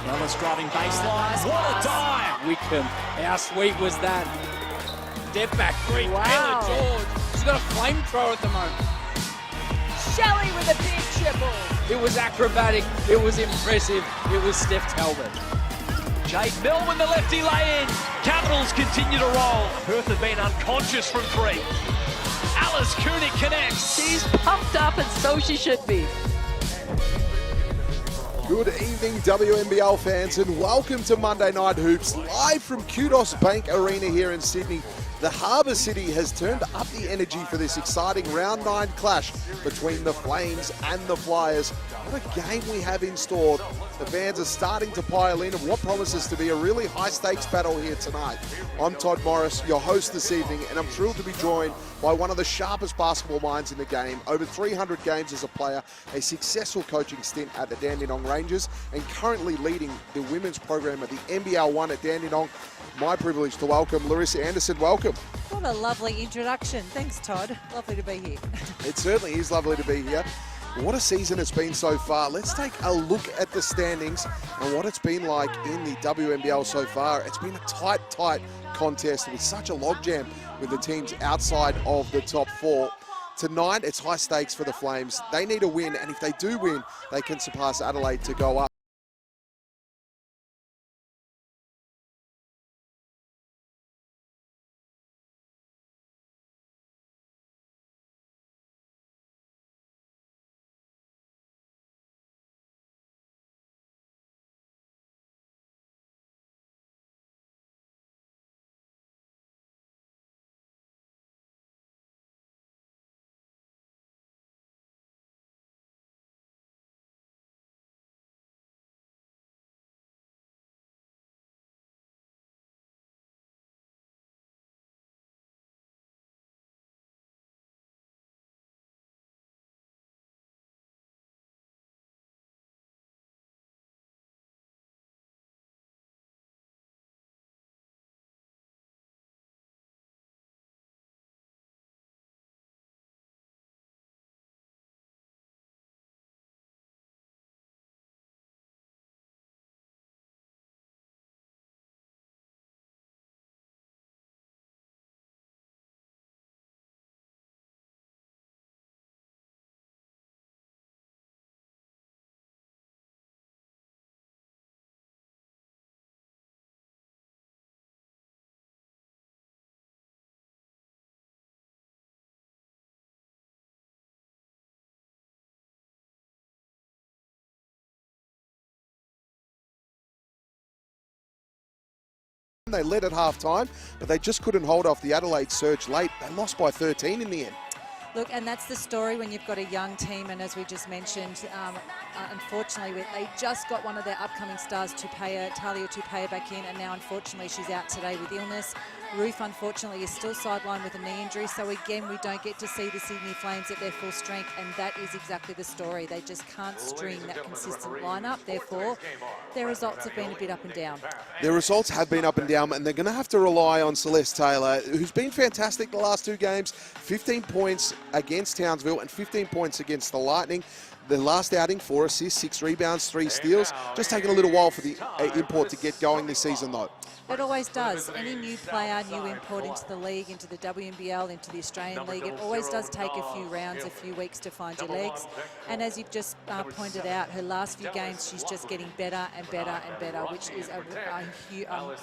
Ellis driving baseline. What a dive! Wickham, how sweet was that? Step back three, Wow. Taylor George. She's got a flamethrower at the moment. Shelley with a big triple. It was acrobatic, it was impressive, it was Steph Talbot. Jade Melvin, the lefty lay-in. Capitals continue to roll. Perth have been unconscious from three. Alice Koenig connects. She's pumped up and so she should be. Good evening, WNBL fans, and welcome to Monday Night Hoops, live from Qudos Bank Arena here in Sydney. The Harbour City has turned up the energy for this exciting Round 9 clash between the Flames and the Flyers. What a game we have in store. The fans are starting to pile in of what promises to be a really high-stakes battle here tonight. I'm Todd Morris, your host this evening, and I'm thrilled to be joined by one of the sharpest basketball minds in the game. Over 300 games as a player, a successful coaching stint at the Dandenong Rangers, and currently leading the women's program at the NBL 1 at Dandenong. My privilege to welcome Larissa Anderson. Welcome. What a lovely introduction. Thanks, Todd. Lovely to be here. It certainly is lovely to be here. What a season it's been so far. Let's take a look at the standings and what it's been like in the WNBL so far. It's been a tight contest with such a logjam with the teams outside of the top four. Tonight, it's high stakes for the Flames. They need a win, and if they do win, they can surpass Adelaide to go up. They led at halftime, but they just couldn't hold off the Adelaide surge late. They lost by 13 in the end. Look, and that's the story when you've got a young team, and as we just mentioned, unfortunately, they just got one of their upcoming stars, Talia Tupea, back in, and now unfortunately she's out today with illness. Ruth, unfortunately, is still sidelined with a knee injury, so again, we don't get to see the Sydney Flames at their full strength, and that is exactly the story. They just can't string that consistent lineup, therefore, their results have been a bit up and down. Their results have been up and down, and they're going to have to rely on Celeste Taylor, who's been fantastic the last two games. 15 points against Townsville and 15 points against the Lightning. The last outing, 4 assists, 6 rebounds, 3 steals. Just taking a little while for the import to get going this season, though. It always does. Any new player, new import into the league, into the WNBL, into the Australian League, it always does take a few rounds, a few weeks to find your legs. And as you've just pointed out, her last few games, she's just getting better and better and better, which is, I'm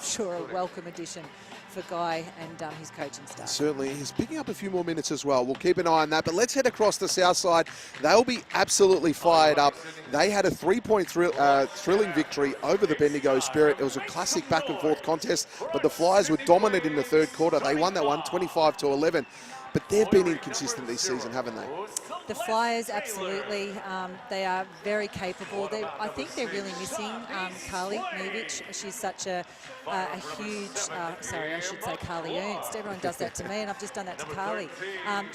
sure, a welcome addition for Guy and his coaching staff. Certainly, he's picking up a few more minutes as well. We'll keep an eye on that, but let's head across the Southside. They'll be absolutely fired up. They had a 3-point thrilling victory over the Bendigo Spirit. It was a classic back-and-forth contest, but the Flyers were dominant in the third quarter. They won that one 25-11. But they've been inconsistent this season, haven't they? The Flyers, absolutely. They are very capable. I think they're really missing Carly Nevic. She's such a huge, sorry, I should say Carly Ernst. Everyone does that to me, and I've just done that to Carly.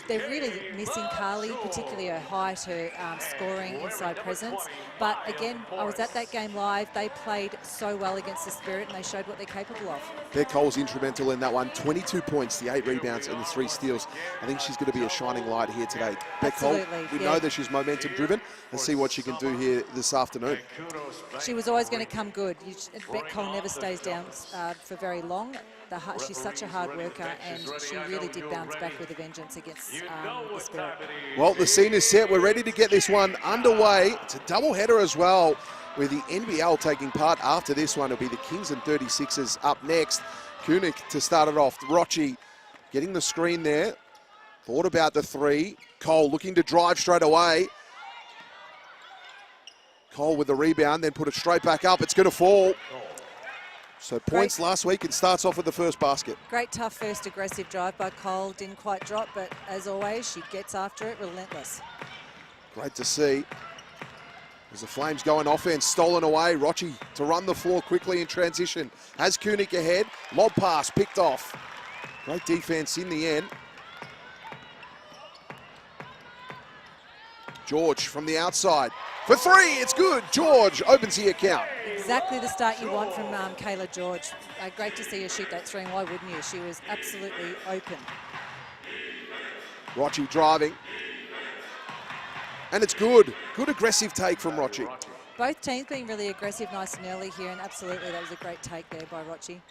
They're really missing Carly, particularly her height, her scoring, inside presence. But again, I was at that game live. They played so well against the Spirit, and they showed what they're capable of. Beck Cole's instrumental in that one. 22 points, the 8 rebounds, and the 3 steals. I think she's going to be a shining light here today. Beck Cole, we know that she's momentum driven. Let's see what she can do here this afternoon. She was always going to come good. Beck Cole never stays down for very long. She's such a hard worker, and she really did bounce back with a vengeance against the Spirit. Well, the scene is set. We're ready to get this one underway. It's a doubleheader as well, with the NBL taking part after this one. It'll be the Kings and 36ers up next. Koenig to start it off. Rochi getting the screen there. Thought about the three. Cole looking to drive straight away. Cole with the rebound, then put it straight back up. It's going to fall. So points last week, and starts off with the first basket. Great tough first aggressive drive by Cole. Didn't quite drop, but as always, she gets after it, relentless. Great to see. As the Flames go on offense, stolen away. Rochi to run the floor quickly in transition. Has Koenig ahead. Lob pass picked off. Great defense in the end. George from the outside. For three, it's good. George opens the account. Exactly the start you want from Kayla George. Great to see her shoot that three, and why wouldn't you? She was absolutely open. Rochi driving. And it's good. Good aggressive take from Rochi. Both teams being really aggressive nice and early here, and absolutely that was a great take there by Rochi.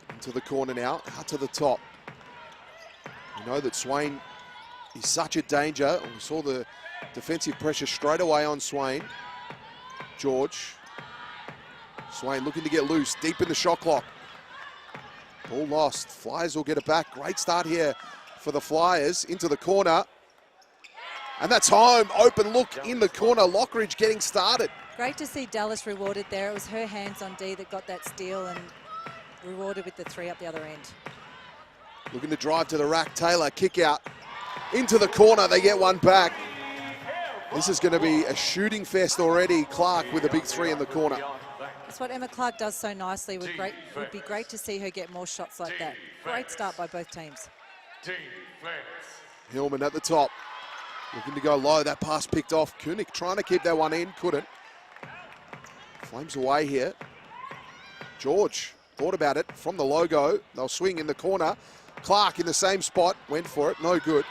Into the corner now, out to the top. We know that Swain is such a danger. We saw the defensive pressure straight away on Swain. George. Swain looking to get loose, deep in the shot clock. Ball lost. Flyers will get it back. Great start here for the Flyers. Into the corner. And that's home. Open look in the corner. Lockridge getting started. Great to see Dallas rewarded there. It was her hands on D that got that steal, and rewarded with the three up the other end. Looking to drive to the rack. Taylor, kick out. Into the corner. They get one back. This is going to be a shooting fest already. Clark with a big three in the corner. That's what Emma Clark does so nicely. Would be great to see her get more shots like that. Great start by both teams. Hillman at the top. Looking to go low. That pass picked off. Koenig trying to keep that one in. Couldn't. Flames away here. George thought about it from the logo. They'll swing in the corner. Clark in the same spot. Went for it. No good.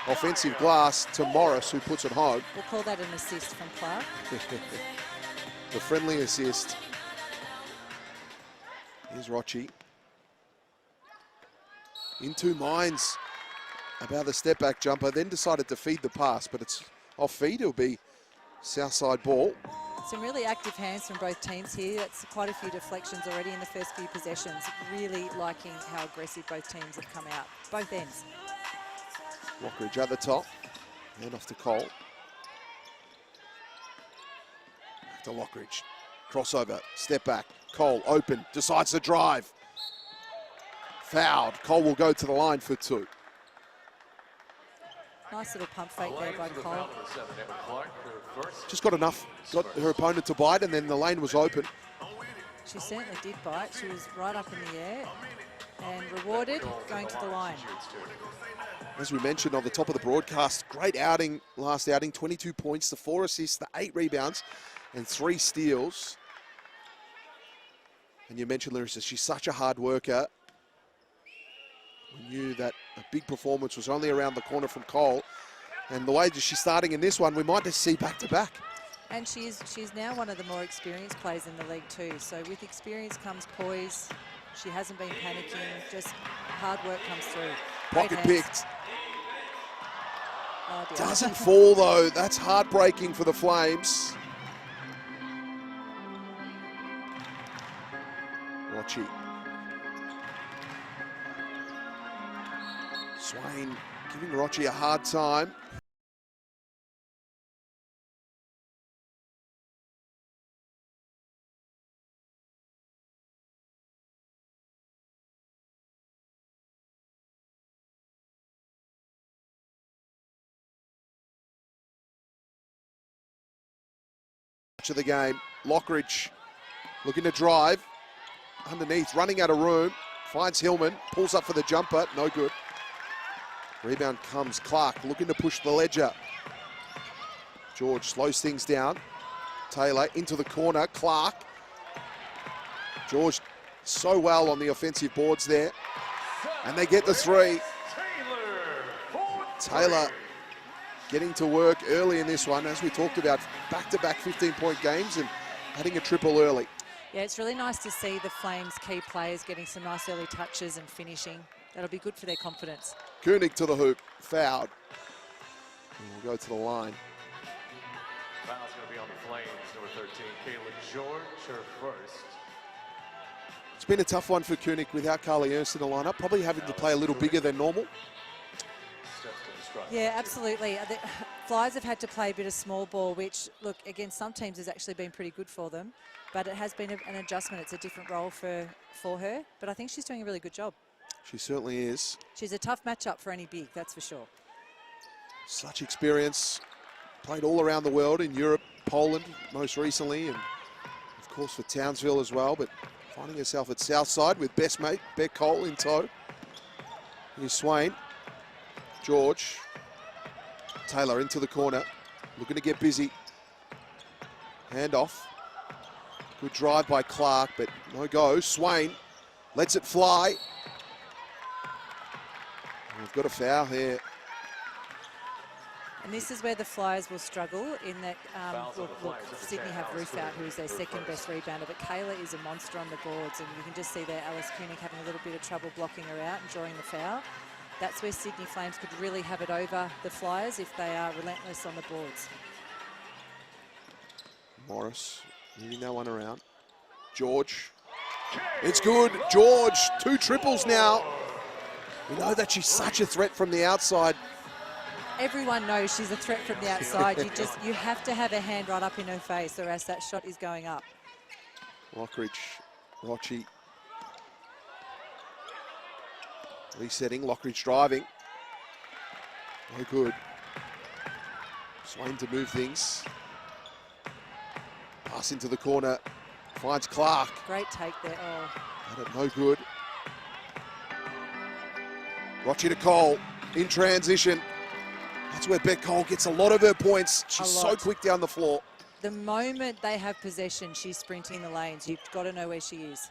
Offensive glass to Morris, who puts it home. We'll call that an assist from Clark. The friendly assist. Here's Rochi. In two minds about the step back jumper, then decided to feed the pass, but it's off feed. It'll be Southside ball. Some really active hands from both teams here. That's quite a few deflections already in the first few possessions. Really liking how aggressive both teams have come out, both ends. Lockridge at the top, hand off to Cole. Back to Lockridge, crossover, step back. Cole open, decides to drive. Fouled. Cole will go to the line for two. Nice little pump fake there by Cole. Just got enough, got her opponent to bite, and then the lane was open. She certainly did bite. She was right up in the air and rewarded going to the line. As we mentioned on the top of the broadcast, great outing, last outing, 22 points, the 4 assists, the 8 rebounds, and 3 steals. And you mentioned, Larissa, she's such a hard worker. We knew that a big performance was only around the corner from Cole. And the way that she's starting in this one, we might just see back-to-back. And she's now one of the more experienced players in the league too. So with experience comes poise. She hasn't been panicking, just hard work comes through. Pocket picked. Oh dear. Doesn't fall though. That's heartbreaking for the Flames. Rochi. Swain giving Rochi a hard time. Of the game, Lockridge looking to drive underneath, running out of room, finds Hillman, pulls up for the jumper, no good. Rebound comes Clark looking to push the ledger. George slows things down. Taylor into the corner, Clark. George so well on the offensive boards there, and they get the three. Taylor getting to work early in this one, as we talked about, back-to-back 15-point games and adding a triple early. Yeah, it's really nice to see the Flames key players getting some nice early touches and finishing. That'll be good for their confidence. Koenig to the hoop, fouled. And we'll go to the line. Foul's going to be on the Flames, number 13, Kayla George, her first. It's been a tough one for Koenig without Carly Ernst in the lineup, probably having to play a little bigger than normal. Yeah, absolutely. The Flyers have had to play a bit of small ball, which, look, against some teams has actually been pretty good for them. But it has been an adjustment. It's a different role for her. But I think she's doing a really good job. She certainly is. She's a tough matchup for any big, that's for sure. Such experience. Played all around the world, in Europe, Poland most recently, and of course for Townsville as well. But finding herself at Southside with best mate Beck Cole in tow. Here's Swain. George. Taylor into the corner. Looking to get busy. Hand off. Good drive by Clark, but no go. Swain lets it fly. We've got a foul here. And this is where the Flyers will struggle in that Sydney have Ruth out, who is their second best rebounder, but Kayla is a monster on the boards, and you can just see there Alice Koenig having a little bit of trouble blocking her out and drawing the foul. That's where Sydney Flames could really have it over the Flyers if they are relentless on the boards. Morris moving that one around. George. It's good. George, 2 triples now. We know that she's such a threat from the outside. Everyone knows she's a threat from the outside. You have to have a hand right up in her face, or else that shot is going up. Lockridge, Rochi. Resetting, Lockridge driving. No good. Swain to move things. Pass into the corner. Finds Clark. Great take there. Oh. Had it no good. Rochi to Cole in transition. That's where Beck Cole gets a lot of her points. She's so quick down the floor. The moment they have possession, she's sprinting the lanes. You've got to know where she is.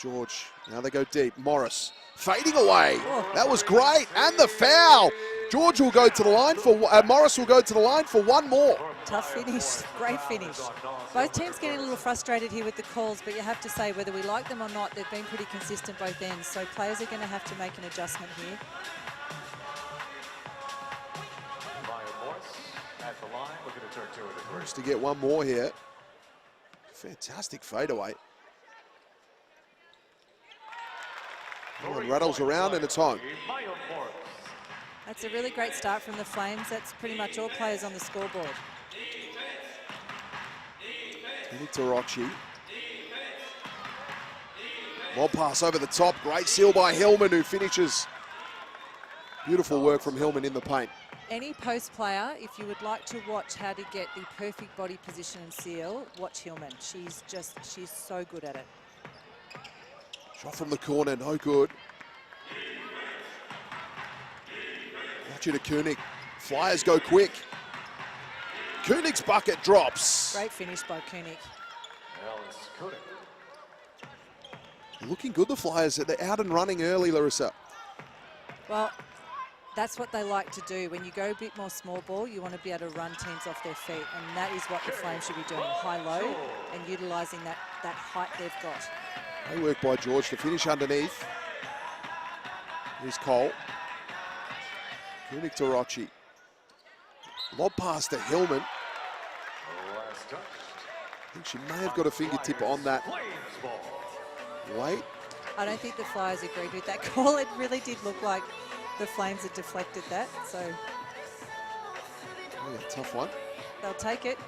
George, now they go deep. Morris fading away. That was great. And the foul. George will go to the line for, Morris will go to the line for one more. Tough finish, great finish. Both teams getting a little frustrated here with the calls, but you have to say whether we like them or not, they've been pretty consistent both ends. So players are going to have to make an adjustment here. At the line, looking to turn 2 of the three. Just to get one more here. Fantastic fadeaway. It rattles around and it's home. That's a really great start from the Flames. That's pretty much all players on the scoreboard. Rochi. Lob pass over the top. Great seal by Hillman, who finishes. Beautiful work from Hillman in the paint. Any post player, if you would like to watch how to get the perfect body position and seal, watch Hillman. She's so good at it. Shot from the corner, no good. Watch it to Koenig. Flyers go quick. Koenig's bucket drops. Great finish by Koenig. Looking good, the Flyers. They're out and running early, Larissa. Well, that's what they like to do. When you go a bit more small ball, you want to be able to run teams off their feet, and that is what the Flames should be doing, high-low, and utilising that height they've got. Great work by George to finish underneath. Here's Cole. Koenig to Rochi. Lob pass to Hillman. I think she may have got a fingertip on that. Late. I don't think the Flyers agreed with that call. It really did look like the Flames had deflected that, so. Yeah, tough one. They'll take it.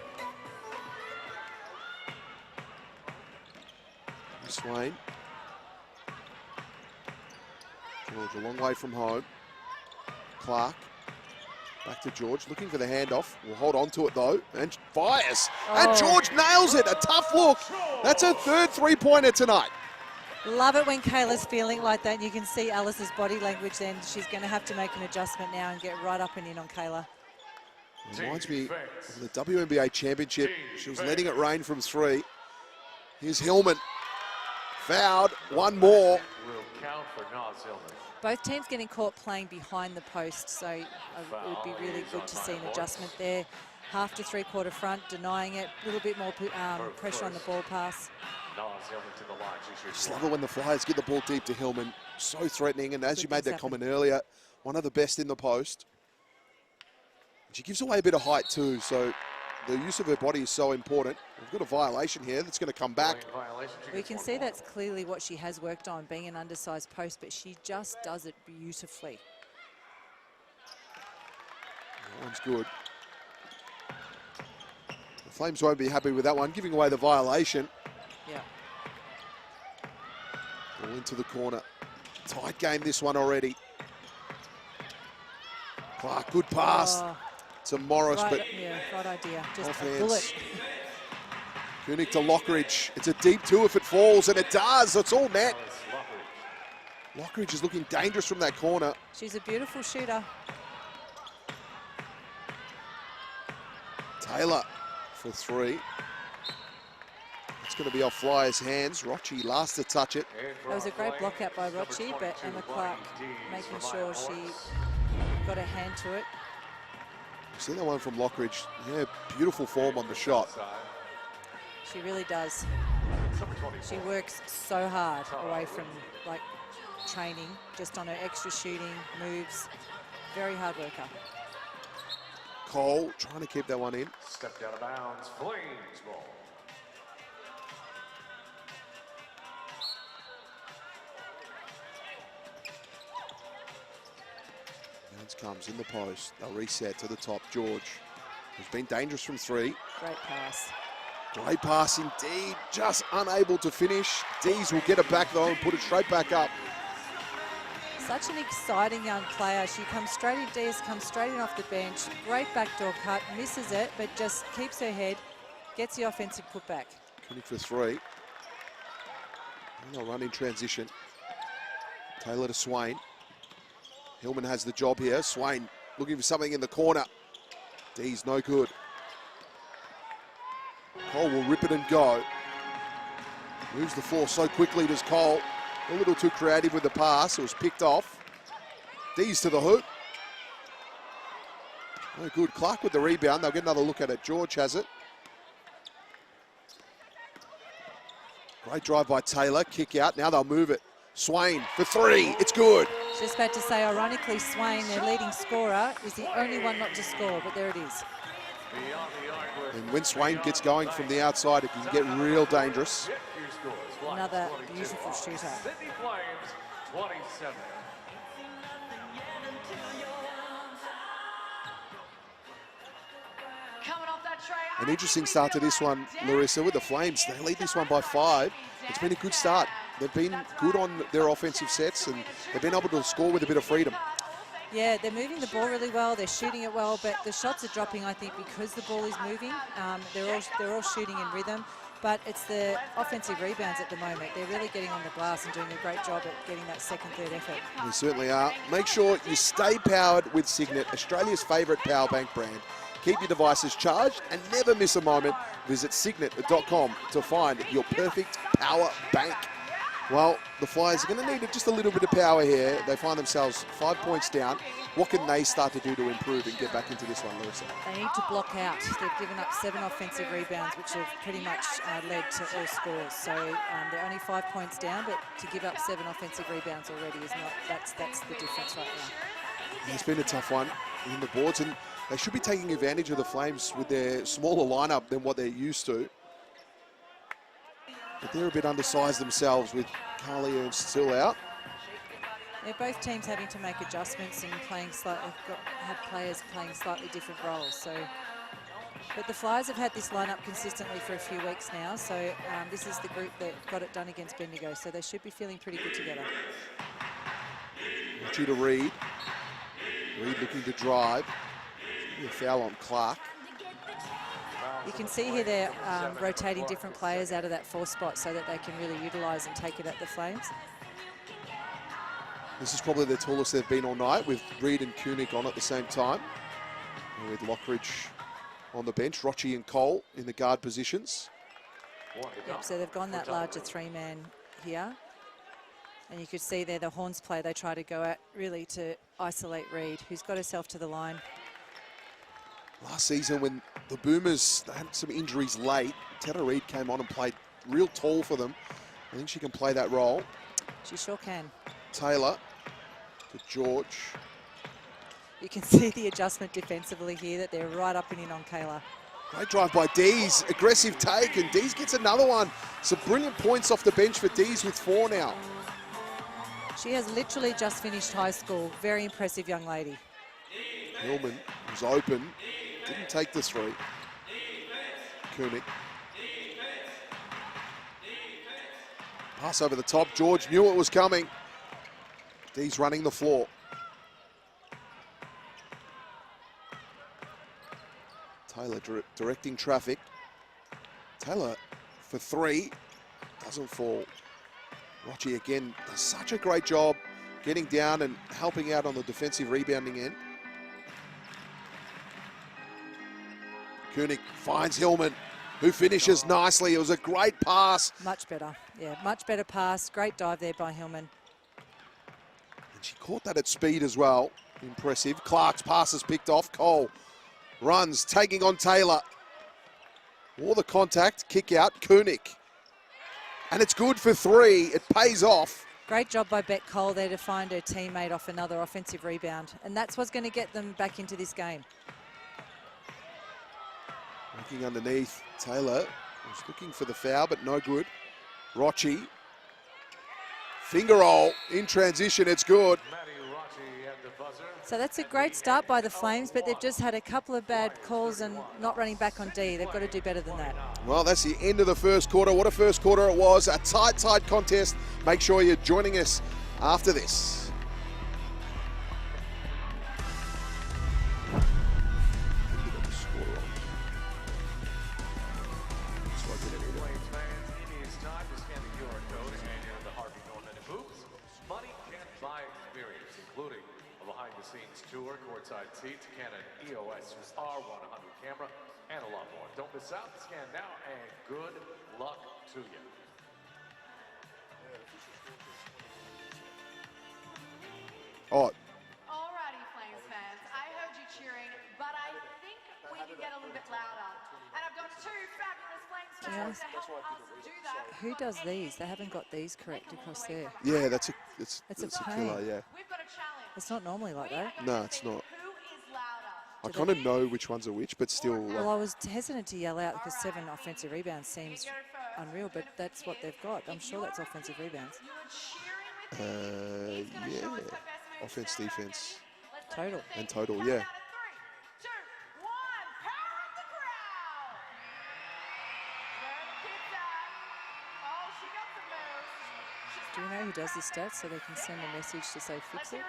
Swain. George a long way from home. Clark. Back to George, looking for the handoff. We'll hold on to it though, and fires. Oh. And George nails it, a tough look. That's her 3rd three-pointer tonight. Love it when Kayla's feeling like that. You can see Alice's body language then. She's going to have to make an adjustment now and get right up and in on Kayla. Reminds me of the WNBA championship. She was letting it rain from 3. Here's Hillman. Fouled, one more. Will count for Nas Hillman. Both teams getting caught playing behind the post, so it would be really good to see an adjustment there. Half to three-quarter front, denying it, a little bit more pressure on the ball pass. Just love it when the Flyers get the ball deep to Hillman. So threatening, and as you made that comment earlier, one of the best in the post. She gives away a bit of height too, so the use of her body is so important. We've got a violation here that's going to come back. We can see that's clearly what she has worked on, being an undersized post, but she just does it beautifully. That one's good. The Flames won't be happy with that one, giving away the violation. Yeah. Ball into the corner. Tight game, this one already. Clark, good pass to Morris, right, but yeah, right idea. Just offense. a bullet. Koenig to Lockridge. It's a deep two if it falls, and it does. It's all net. Lockridge is looking dangerous from that corner. She's a beautiful shooter. Taylor for three. It's going to be off Flyers' hands. Rochi last to touch it. That was a great block out by Rochi, but Emma Clark making sure she got a hand to it. See that one from Lockridge? Yeah, beautiful form on the shot. She really does. She works so hard away from like training, just on her extra shooting, moves. Very hard worker. Cole trying to keep that one in. Stepped out of bounds, Flames ball. Bounce comes in the post. They'll reset to the top. George, who's been dangerous from three. Great pass. Great pass indeed, just unable to finish. Dees will get it back though and put it straight back up. Such an exciting young player. She comes straight in, Dees comes straight in off the bench. Great backdoor cut, misses it, but just keeps her head, gets the offensive putback. Koenig for three. And they'll run in transition. Taylor to Swain. Hillman has the job here. Swain looking for something in the corner. Dees no good. Cole will rip it and go. Moves the floor so quickly, does Cole. A little too creative with the pass. It was picked off. Dees to the hoop. No good. Clark with the rebound. They'll get another look at it. George has it. Great drive by Taylor. Kick out. Now they'll move it. Swain for three. It's good. Just about to say, ironically, Swain, their leading scorer, is the only one not to score, but there it is. And when Swain gets going from the outside, it can get real dangerous. Another beautiful shooter. Sydney Flames, 27. An interesting start to this one, Larissa, with the Flames. They lead this one by 5. It's been a good start. They've been good on their offensive sets, and they've been able to score with a bit of freedom. Yeah, they're moving the ball really well. They're shooting it well, but the shots are dropping, I think, because the ball is moving. They're all shooting in rhythm, but it's the offensive rebounds at the moment. They're really getting on the glass and doing a great job at getting that second, third effort. They certainly are. Make sure you stay powered with Signet, Australia's favourite power bank brand. Keep your devices charged and never miss a moment. Visit signet.com to find your perfect power bank. Well, the Flyers are going to need just a little bit of power here. They find themselves 5 points down. What can they start to do to improve and get back into this one, Larissa? They need to block out. They've given up 7 offensive rebounds, which have pretty much led to all scores. So they're only 5 points down, but to give up 7 offensive rebounds already is not, that's the difference right now. It's been a tough one in the boards, and they should be taking advantage of the Flames with their smaller lineup than what they're used to. But they're a bit undersized themselves with Carlia and still out. Yeah, both teams having to make adjustments and playing slightly, had players playing slightly different roles. So, but the Flyers have had this lineup consistently for a few weeks now. So this is the group that got it done against Bendigo. So they should be feeling pretty good together. Richie to Reed. Reed looking to drive. A foul on Clark. You can see here they're rotating different players out of that 4 spot so that they can really utilise and take it at the Flames. This is probably the tallest they've been all night, with Reed and Koenig on at the same time. And with Lockridge on the bench, Rochi and Cole in the guard positions. Yep, so they've gone that larger 3-man here. And you could see there the Horns play they try to go at really to isolate Reed, who's got herself to the line. Last season when the Boomers had some injuries late, Tara Reid came on and played real tall for them. I think she can play that role. She sure can. Taylor to George. You can see the adjustment defensively here, that they're right up and in on Kayla. Great drive by Dees, aggressive take, and Dees gets another one. Some brilliant points off the bench for Dees with 4 now. She has literally just finished high school. Very impressive young lady. Hillman was open, didn't take the 3. Koenig. Pass over the top, George knew it was coming. Dees running the floor. Taylor directing traffic. Taylor for 3, doesn't fall. Rochi again does such a great job getting down and helping out on the defensive rebounding end. Koenig finds Hillman, who finishes nicely. It was a great pass. Much better, yeah, much better pass. Great dive there by Hillman. And she caught that at speed as well. Impressive. Clark's pass is picked off. Cole runs, taking on Taylor. All the contact, kick out, Koenig. And it's good for 3. It pays off. Great job by Beck Cole there to find her teammate off another offensive rebound. And that's what's going to get them back into this game. Looking underneath, Taylor was looking for the foul, but no good. Rochi, finger roll in transition, it's good. So that's a great start by the Flames, but they've just had a couple of bad calls and not running back on D. They've got to do better than that. Well, that's the end of the first quarter. What a first quarter it was. A tight contest. Make sure you're joining us after this. Tour, courtside seats, Canon EOS R100 camera, and a lot more. Don't miss out. Scan now, and good luck to you. Oh. Alrighty, Flames fans. I heard you cheering, but I think we can get a little bit louder. And I've got 2 fabulous Flames fans to help us do that. Who does these? They haven't got these correct across there. Yeah, that's a pain. killer, yeah. We've got a challenge. It's not normally like that. No, it's not. Who is louder? I kind of know which ones are which, but still. Well, I was hesitant to yell out because 7 offensive rebounds seems unreal, but that's what they've got. I'm sure that's offensive rebounds. Yeah. Offense, defense. Total. And total, yeah. Oh, Do you know who does the stats so they can send a message to say fix it?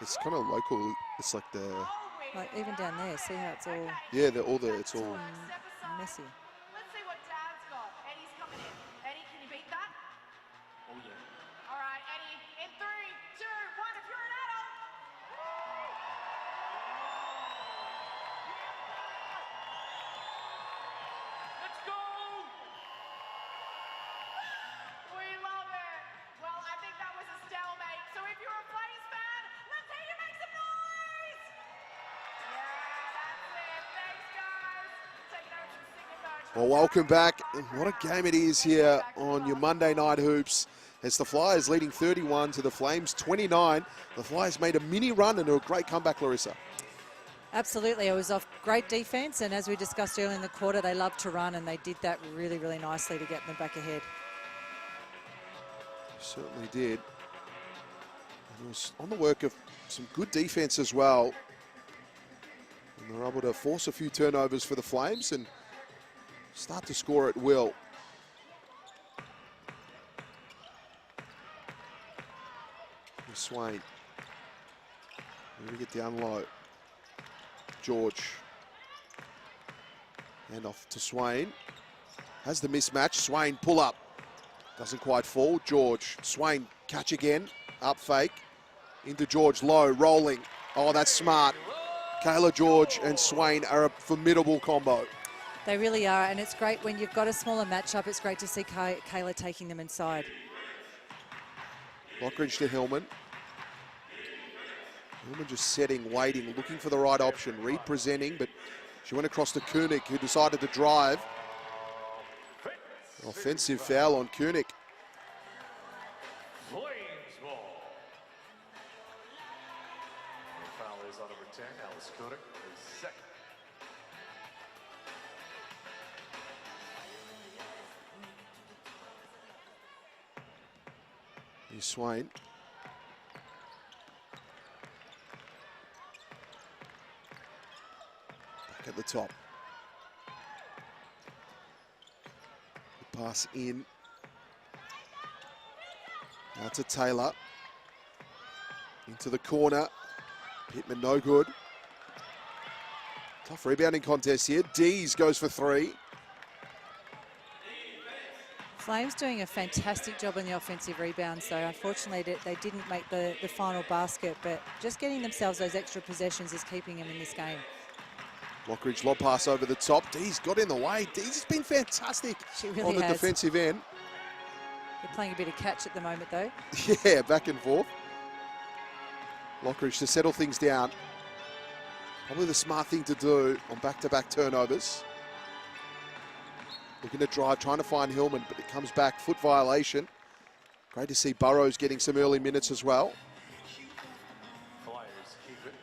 It's kind of local. It's like the. Like even down there, see how it's all. Yeah, it's all. Messy. Let's see what Dad's got. Eddie's coming in. Eddie, can you beat that? Oh, yeah. All right, Eddie, in 3, 2, 1, if you're an adult. Let's go! We love it. Well, I think that was a stalemate. So if you're a Flames fan, let's hear you make some noise. Yeah, that's it. Thanks, guys. Take notes and sing it back. Well, welcome back. What a game it is here on your Monday Night Hoops. As the Flyers leading 31 to the Flames 29. The Flyers made a mini run and a great comeback, Larissa. Absolutely. It was off great defense, and as we discussed earlier in the quarter, they love to run, and they did that really, really nicely to get them back ahead. Certainly did. And it was on the work of some good defense as well. And they were able to force a few turnovers for the Flames and start to score at will. Here's Swain. Maybe get down low. George. Hand off to Swain. Has the mismatch. Swain pull up. Doesn't quite fall. George. Swain catch again. Up fake. Into George. Low. Rolling. Oh, that's smart. Kayla George and Swain are a formidable combo. They really are, and it's great when you've got a smaller matchup. It's great to see Kayla taking them inside. Lockridge to Hillman. Hillman just setting, waiting, looking for the right option. Reed presenting, but she went across to Koenig, who decided to drive. Offensive foul on Koenig. Flames ball. The foul is on number 10, Alice Koenig, his second. Here's Swain. Back at the top. Good pass in. Now to Taylor. Into the corner. Pittman no good. Tough rebounding contest here. Dees goes for three. Flames doing a fantastic job on the offensive rebounds, though. Unfortunately, they didn't make the final basket, but just getting themselves those extra possessions is keeping them in this game. Lockridge lob pass over the top. Dees got in the way. Dees has been fantastic She really on the has. defensive end. They're playing a bit of catch at the moment, though. Yeah, back and forth. Lockridge to settle things down. Probably the smart thing to do on back-to-back turnovers. Looking to drive, trying to find Hillman, but it comes back, foot violation. Great to see Burrows getting some early minutes as well. Flyers keep it.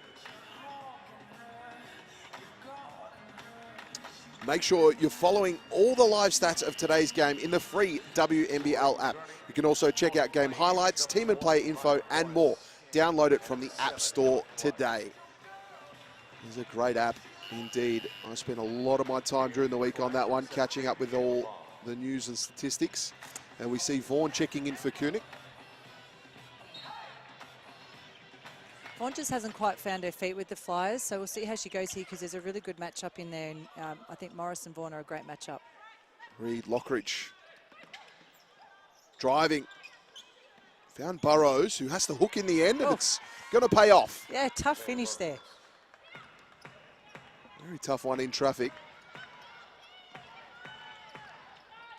Make sure you're following all the live stats of today's game in the free WNBL app. You can also check out game highlights, team and player info, and more. Download it from the App Store today. It's a great app indeed. I spent a lot of my time during the week on that one, catching up with all the news and statistics. And we see Vaughan checking in for Koenig. Vaughan just hasn't quite found her feet with the Flyers, so we'll see how she goes here because there's a really good matchup in there. And I think Morris and Vaughan are a great matchup. Reed Lockridge driving. Found Burrows, who has to hook in the end, and it's going to pay off. Yeah, tough finish there. Very tough one in traffic.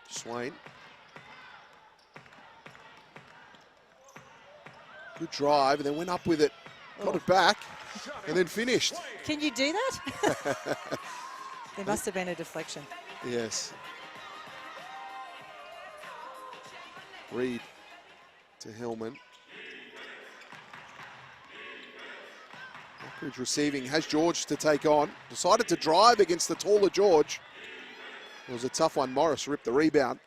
Swain. Good drive, and then went up with it. Got it back, and then finished. Can you do that? There must have been a deflection. Yes. Reed to Hillman. Lockridge receiving, has George to take on. Decided to drive against the taller George. It was a tough one. Morris ripped the rebound.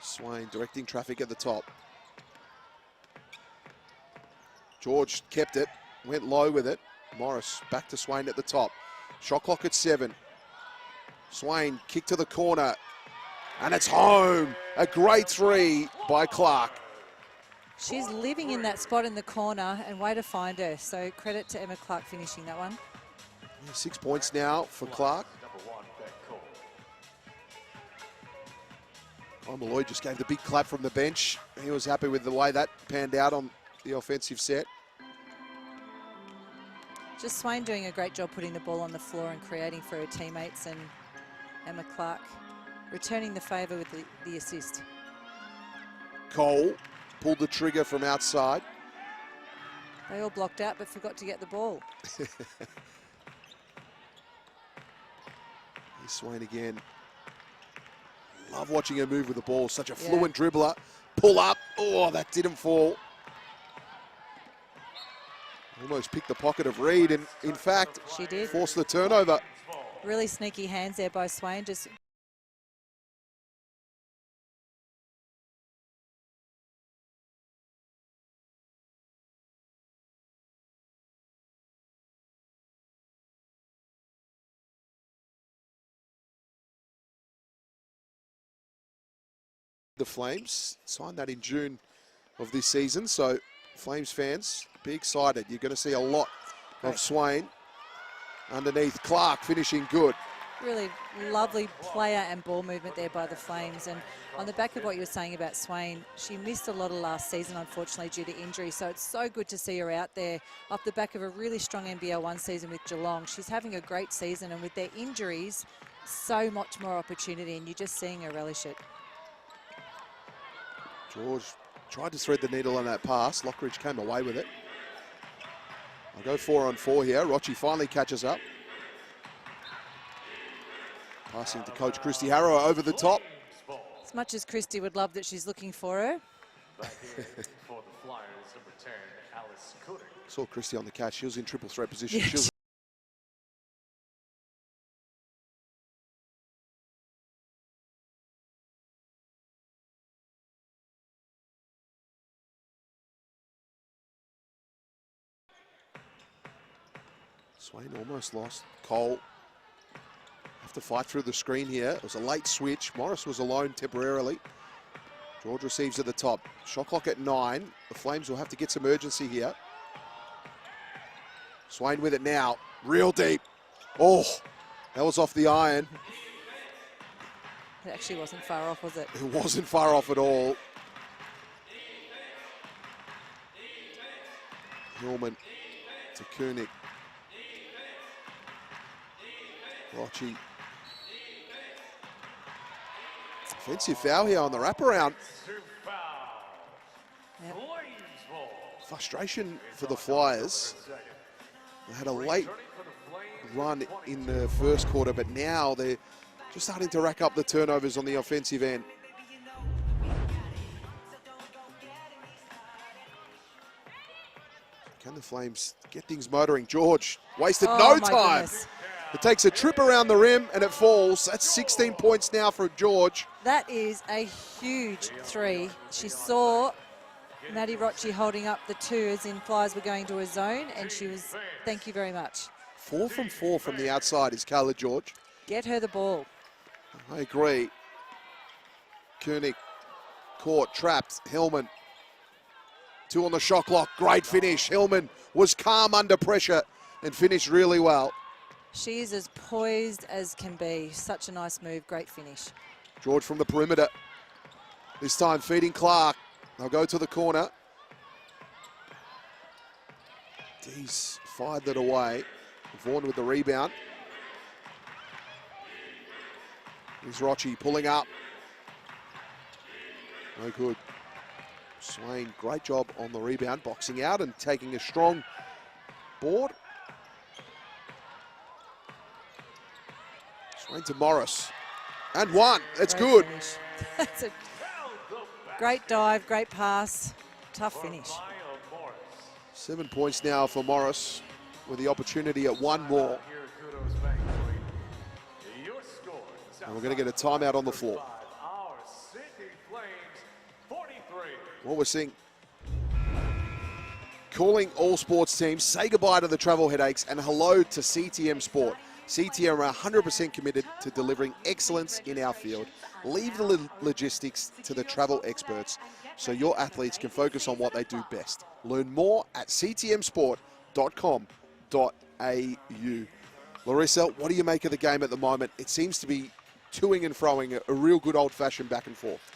Swain directing traffic at the top. George kept it, went low with it. Morris back to Swain at the top. Shot clock at 7. Swain kick to the corner, and it's home. A great three by Clark. She's living in that spot in the corner, and way to find her. So credit to Emma Clark finishing that one. 6 points now for Clark. Number 1, Ben Cole. Malloy just gave the big clap from the bench. He was happy with the way that panned out on the offensive set. Just Swain doing a great job putting the ball on the floor and creating for her teammates, and Emma Clark returning the favour with the assist. Cole pulled the trigger from outside. They all blocked out but forgot to get the ball. Here's Swain again. Love watching her move with the ball. Such a fluent dribbler. Pull up. Oh, that didn't fall. Almost picked the pocket of Reed, and in fact, She did. forced the turnover. Really sneaky hands there by Swain. Just The Flames signed that in June of this season, so Flames fans, be excited. You're going to see a lot of Swain underneath. Clark finishing good. really lovely player and ball movement there by the Flames. And on the back of what you were saying about Swain, she missed a lot of last season, unfortunately, due to injury. So it's so good to see her out there off the back of a really strong NBL 1 season with Geelong. She's having a great season, and with their injuries, so much more opportunity, and you're just seeing her relish it. George tried to thread the needle on that pass. Lockridge came away with it. I'll go 4-on-4 here. Rochi finally catches up. Passing to Coach Christy Harrow over the top. As much as Christy would love that she's looking for her. Back here for the Flyers, number 10, Alice Cooter. Saw Christy on the catch. She was in triple threat position. Yeah, She was Swain almost lost. Cole have to fight through the screen here. It was a late switch. Morris was alone temporarily. George receives at the top. Shot clock at 9. The Flames will have to get some urgency here. Swain with it now. Real deep. Oh, that was off the iron. It actually wasn't far off, was it? It wasn't far off at all. Hillman to Koenig. Rochi. Offensive foul here on the wraparound. Yep. Frustration for the Flyers. They had a late run in the first quarter, but now they're just starting to rack up the turnovers on the offensive end. Can the Flames get things motoring? George wasted no my time. goodness. It takes a trip around the rim and it falls. That's 16 points now for George. That is a huge three. She saw Maddie Rochi holding up the two as in Flyers were going to a zone, and she was, thank you very much. 4 from 4 from the outside is Kayla George. Get her the ball. I agree. Koenig caught, trapped. Hillman. 2 on the shot clock. Great finish. Hillman was calm under pressure and finished really well. She is as poised as can be. Such a nice move. Great finish. George from the perimeter. This time feeding Clark. They'll go to the corner. He's fired that away. Vaughan with the rebound. Here's Rochi pulling up. No good. Swain, great job on the rebound, boxing out and taking a strong board. Swain to Morris. And one. That's Great good. finish. That's a great dive, great pass. Tough finish. 7 points now for Morris with the opportunity at one more. And we're going to get a timeout on the floor. What we're seeing, calling all sports teams, say goodbye to the travel headaches and hello to CTM Sport. CTM are 100% committed to delivering excellence in our field. Leave the logistics to the travel experts so your athletes can focus on what they do best. Learn more at ctmsport.com.au. Larissa, what do you make of the game at the moment? It seems to be toing and froing, a real good old-fashioned back and forth.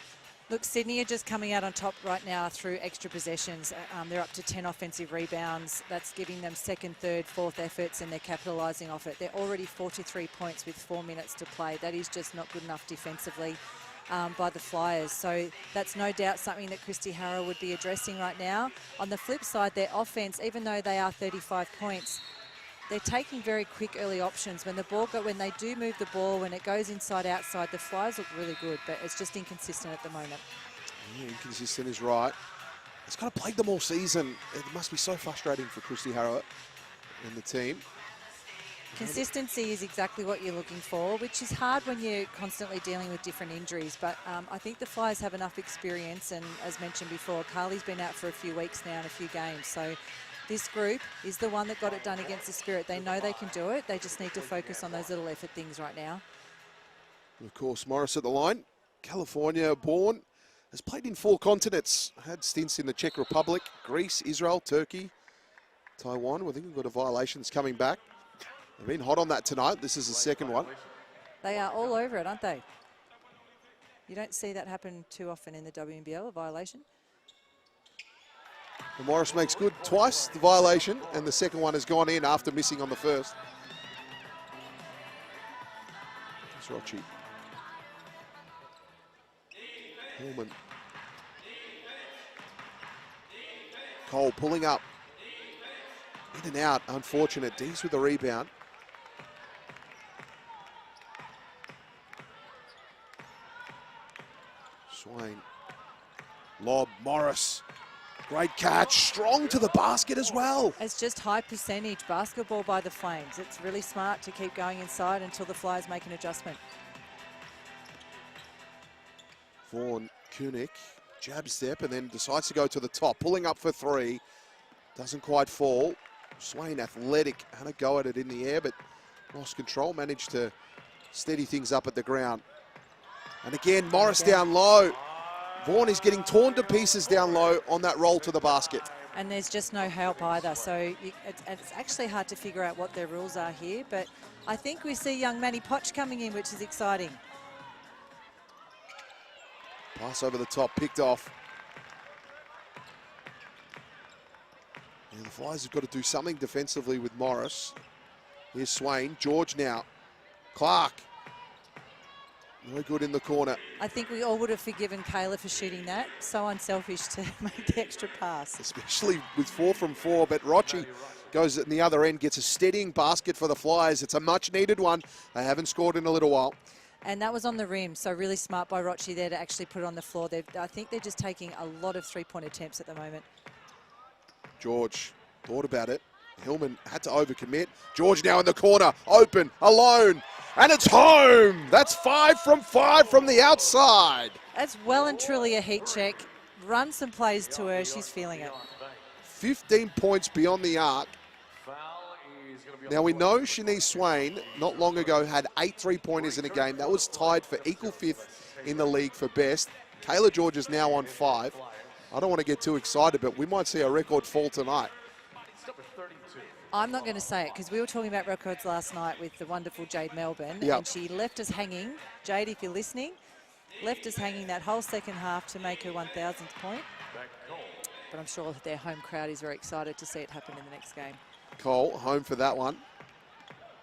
Look, Sydney are just coming out on top right now through extra possessions. They're up to 10 offensive rebounds. That's giving them second, third, fourth efforts, and they're capitalising off it. They're already 43 points with 4 minutes to play. That is just not good enough defensively by the Flyers. So that's no doubt something that Christy Harrow would be addressing right now. On the flip side, their offense, even though they are 35 points, they're taking very quick early options. When they do move the ball, when it goes inside, outside, the Flyers look really good, but it's just inconsistent at the moment. Yeah, inconsistent is right. It's kind of plagued them all season. It must be so frustrating for Christy Harrow and the team. Consistency is exactly what you're looking for, which is hard when you're constantly dealing with different injuries. But I think the Flyers have enough experience, and as mentioned before, Carly's been out for a few weeks now and a few games. So this group is the one that got it done against the Spirit. They know they can do it. They just need to focus on those little effort things right now. And of course, Morris at the line. California born, has played in 4 continents. Had stints in the Czech Republic, Greece, Israel, Turkey, Taiwan. I think we've got a violations coming back. They've been hot on that tonight. This is the second one. They are all over it, aren't they? You don't see that happen too often in the WNBL, a violation. And Morris makes good twice, the violation, and the second one has gone in after missing on the first. Rochi. Hillman. Cole pulling up. In and out, unfortunate. Dees with the rebound. Swain. Lob, Morris. Great catch, strong to the basket as well. It's just high percentage basketball by the Flames. It's really smart to keep going inside until the Flyers make an adjustment. Vaughn, Kunik, jab step and then decides to go to the top, pulling up for three. Doesn't quite fall. Swain athletic, had a go at it in the air, but lost control, managed to steady things up at the ground. And again, Morris down low. Vaughn is getting torn to pieces down low on that roll to the basket. And there's just no help either, so it's actually hard to figure out what their rules are here, but I think we see young Manny Poch coming in, which is exciting. Pass over the top, picked off. And the Flyers have got to do something defensively with Morris. Here's Swain, George now. Clark. No good in the corner. I think we all would have forgiven Kayla for shooting that. So unselfish to make the extra pass. Especially with 4 from 4, but Rochi goes at the other end, gets a steadying basket for the Flyers. It's a much needed one. They haven't scored in a little while. And that was on the rim, so really smart by Rochi there to actually put it on the floor. I think they're just taking a lot of three-point attempts at the moment. George thought about it. Hillman had to overcommit. George now in the corner, open, alone, and it's home. That's 5 from 5 from the outside. That's well and truly a heat check. Run some plays to her, she's feeling it. 15 points beyond the arc. Now we know Shanice Swain not long ago had 8 3-pointers in a game. That was tied for equal 5th in the league for best. Kayla George is now on 5. I don't want to get too excited, but we might see a record fall tonight. I'm not going to say it because we were talking about records last night with the wonderful Jade Melbourne, and she left us hanging. Jade, if you're listening, left us hanging that whole second half to make her 1,000th point. But I'm sure their home crowd is very excited to see it happen in the next game. Cole, home for that one.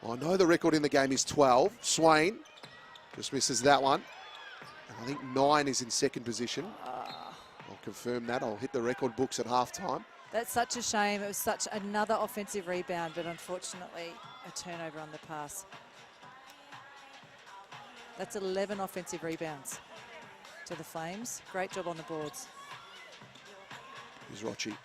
I know the record in the game is 12. Swain just misses that one. And I think 9 is in second position. I'll confirm that. I'll hit the record books at halftime. That's such a shame. It was such another offensive rebound, but unfortunately a turnover on the pass. That's 11 offensive rebounds to the Flames. Great job on the boards. Here's Rochi.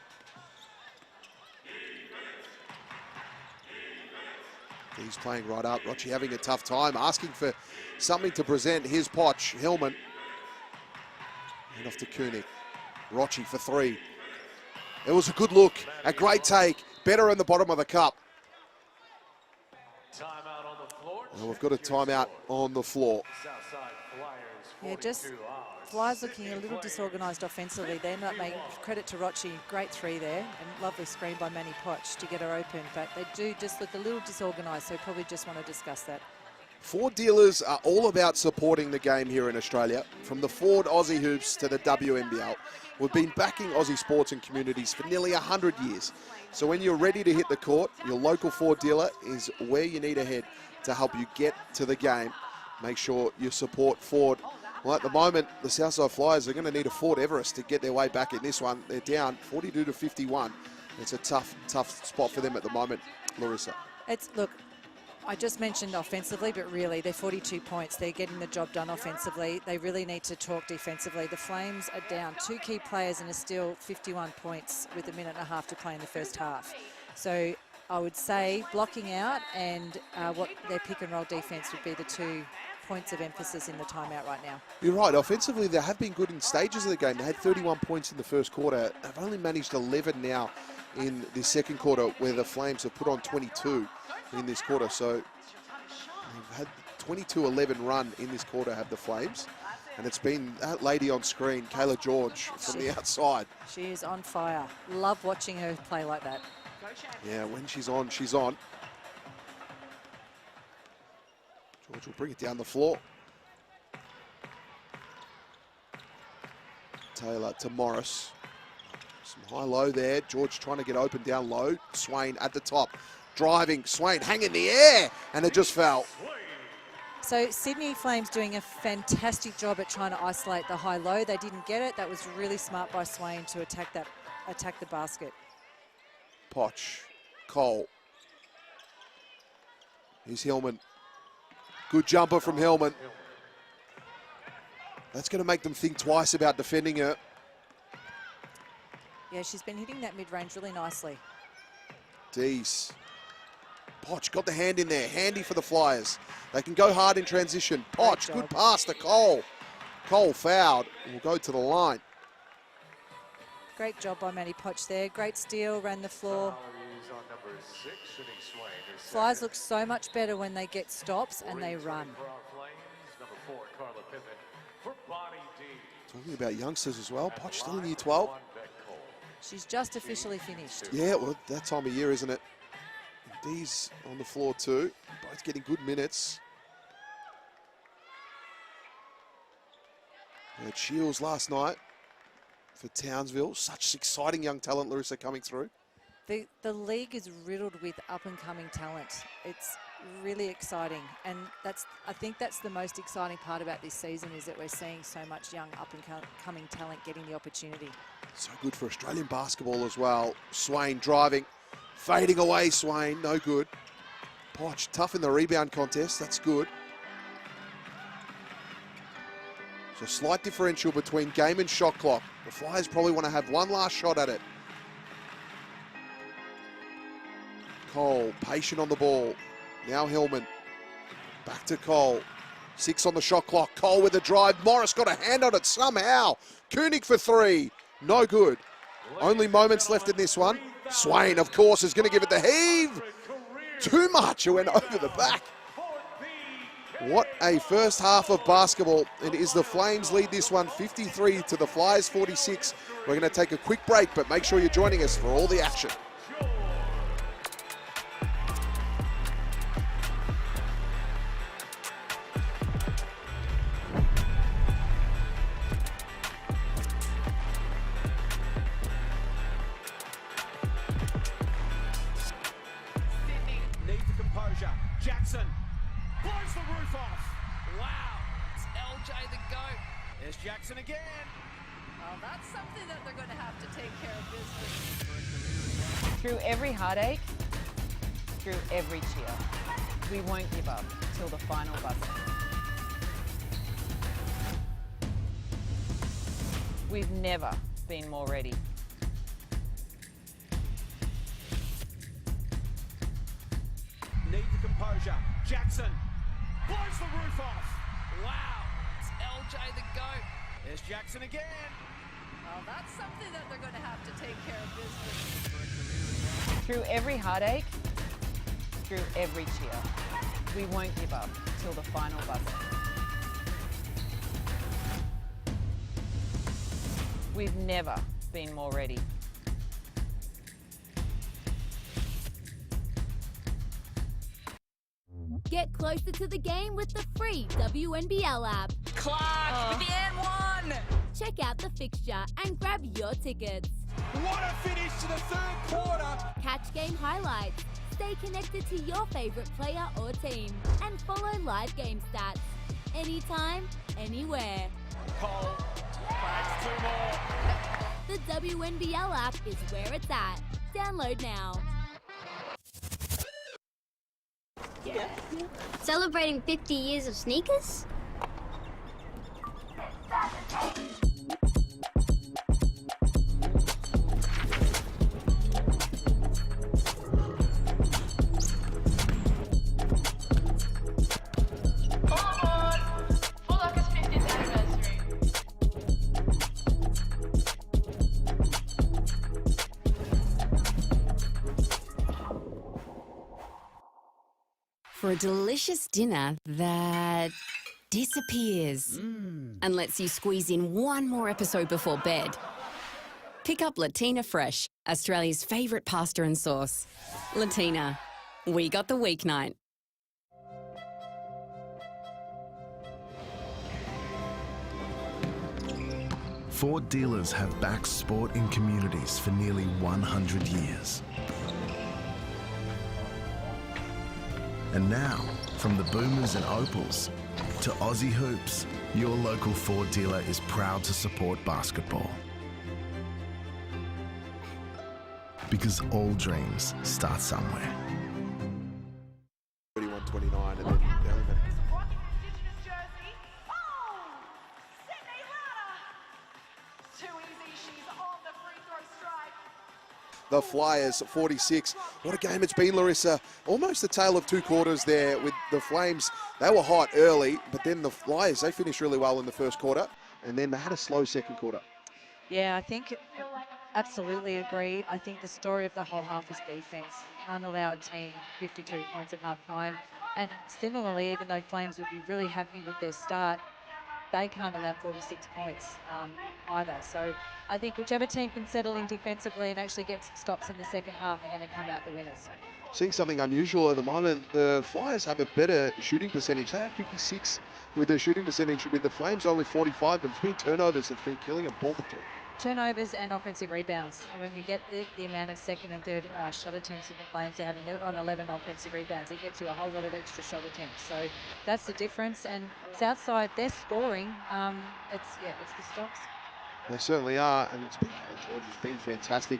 He's playing right up. Rochi having a tough time, asking for something to present. Here's Poch, Hillman. And off to Kunik. Rochi for 3. It was a good look, a great take. Better in the bottom of the cup. Timeout on the floor. Well, we've got a timeout on the floor. Southside Flyers. Yeah, just Flyers looking a little disorganised offensively. They're not making credit to Rochi. Great 3 there, and lovely screen by Manny Poch to get her open. But they do just look a little disorganised, so probably just want to discuss that. Ford dealers are all about supporting the game here in Australia. From the Ford Aussie Hoops to the WNBL, we've been backing Aussie sports and communities for nearly 100 years. So when you're ready to hit the court, your local Ford dealer is where you need to head to help you get to the game. Make sure you support Ford. Well, at the moment, the Southside Flyers are going to need a Ford Everest to get their way back in this one. They're down 42 to 51. It's a tough spot for them at the moment, Larissa. Look, I just mentioned offensively, but really they're 42 points. They're getting the job done offensively. They really need to talk defensively. The Flames are down 2 key players and are still 51 points with a minute and a half to play in the first half. So I would say blocking out and what their pick and roll defense would be the 2 points of emphasis in the timeout right now. You're right. Offensively, they have been good in stages of the game. They had 31 points in the first quarter. They've only managed 11 now in the second quarter, where the Flames have put on 22 in this quarter. So they've had 22-11 run in this quarter, have the Flames. And it's been that lady on screen, Kayla George, from the outside. She is on fire. Love watching her play like that. Yeah, when she's on, she's on. George will bring it down the floor. Taylor to Morris. Some high-low there. George trying to get open down low. Swain at the top. Driving. Swain hang in the air. And it just fell. So Sydney Flames doing a fantastic job at trying to isolate the high-low. They didn't get it. That was really smart by Swain to attack the basket. Poch, Cole. Here's Hillman. Good jumper from Hillman. That's going to make them think twice about defending her. Yeah, she's been hitting that mid-range really nicely. Dees. Poch got the hand in there. Handy for the Flyers. They can go hard in transition. Poch, good pass to Cole. Cole fouled. Will go to the line. Great job by Maddie Poch there. Great steal, ran the floor. Flyers look so much better when they get stops and they run. Talking about youngsters as well. Poch still in year 12. She's just officially finished. Yeah, well, that time of year, isn't it? Dee's on the floor too. Both getting good minutes. We had Shields last night for Townsville. Such exciting young talent, Larissa, coming through. The league is riddled with up-and-coming talent. It's really exciting, and I think that's the most exciting part about this season, is that we're seeing so much young up-and-coming talent getting the opportunity. So good for Australian basketball as well. Swain driving, fading away. Swain, no good. Poch tough in the rebound contest. That's good. So slight differential between game and shot clock. The Flyers probably want to have one last shot at it. Cole, patient on the ball. Now Hillman. Back to Cole. 6 on the shot clock. Cole with a drive. Morris got a hand on it somehow. Koenig for 3. No good. Only moments left in this one. Swain, of course, is going to give it the heave. Too much. It went over the back. What a first half of basketball. It is the Flames lead this one 53 to the Flyers 46. We're going to take a quick break, but make sure you're joining us for all the action. Jackson blows the roof off. Wow, it's LJ the GOAT. There's Jackson again. Well, that's something that they're going to have to take care of business. Through every heartache, through every cheer, we won't give up till the final buzzer. We've never been more ready. Need the composure. Jackson blows the roof off. Wow, it's LJ the GOAT. There's Jackson again. Well, that's something that they're going to have to take care of business. Through every heartache, through every cheer, we won't give up till the final buzzer. We've never been more ready. Get closer to the game with the free WNBL app. Clark with the N1. Check out the fixture and grab your tickets. What a finish to the third quarter. Catch game highlights, stay connected to your favorite player or team, and follow live game stats. Anytime, anywhere. Cole cracks 2 more. The WNBL app is where it's at. Download now. Celebrating 50 years of sneakers? For a delicious dinner that disappears and lets you squeeze in one more episode before bed. Pick up Latina Fresh, Australia's favourite pasta and sauce. Latina, we got the weeknight. Ford dealers have backed sport in communities for nearly 100 years. And now, From the boomers and opals to Aussie hoops, your local Ford dealer is proud to support basketball. Because all dreams start somewhere. 31-29 and then Rocking the Indigenous jersey. Oh! Sydney Louder! Too easy, she's on the free throw strike. the Flyers 46. What a game it's been, Larissa. Almost the tale of two quarters there with the Flames. They were hot early, but then the Flyers, they finished really well in the first quarter, and then they had a slow second quarter. Yeah, I think absolutely agreed. I think the story of the whole half is defense. Unallowed team 52 points at half time. And similarly, even though Flames would be really happy with their start, they can't allow 46 points either. So I think whichever team can settle in defensively and actually get some stops in the second half are going to come out the winners. Seeing something unusual at the moment, the Flyers have a better shooting percentage. They have 56 with their shooting percentage, with the Flames only 45, but between turnovers have been killing a ball between. Turnovers and offensive rebounds. And when you get the amount of second and third shot attempts in the Flames, they're having on 11 offensive rebounds. It gets you a whole lot of extra shot attempts. So that's the difference. And Southside, they're scoring. It's the stops. They certainly are, and it's been fantastic.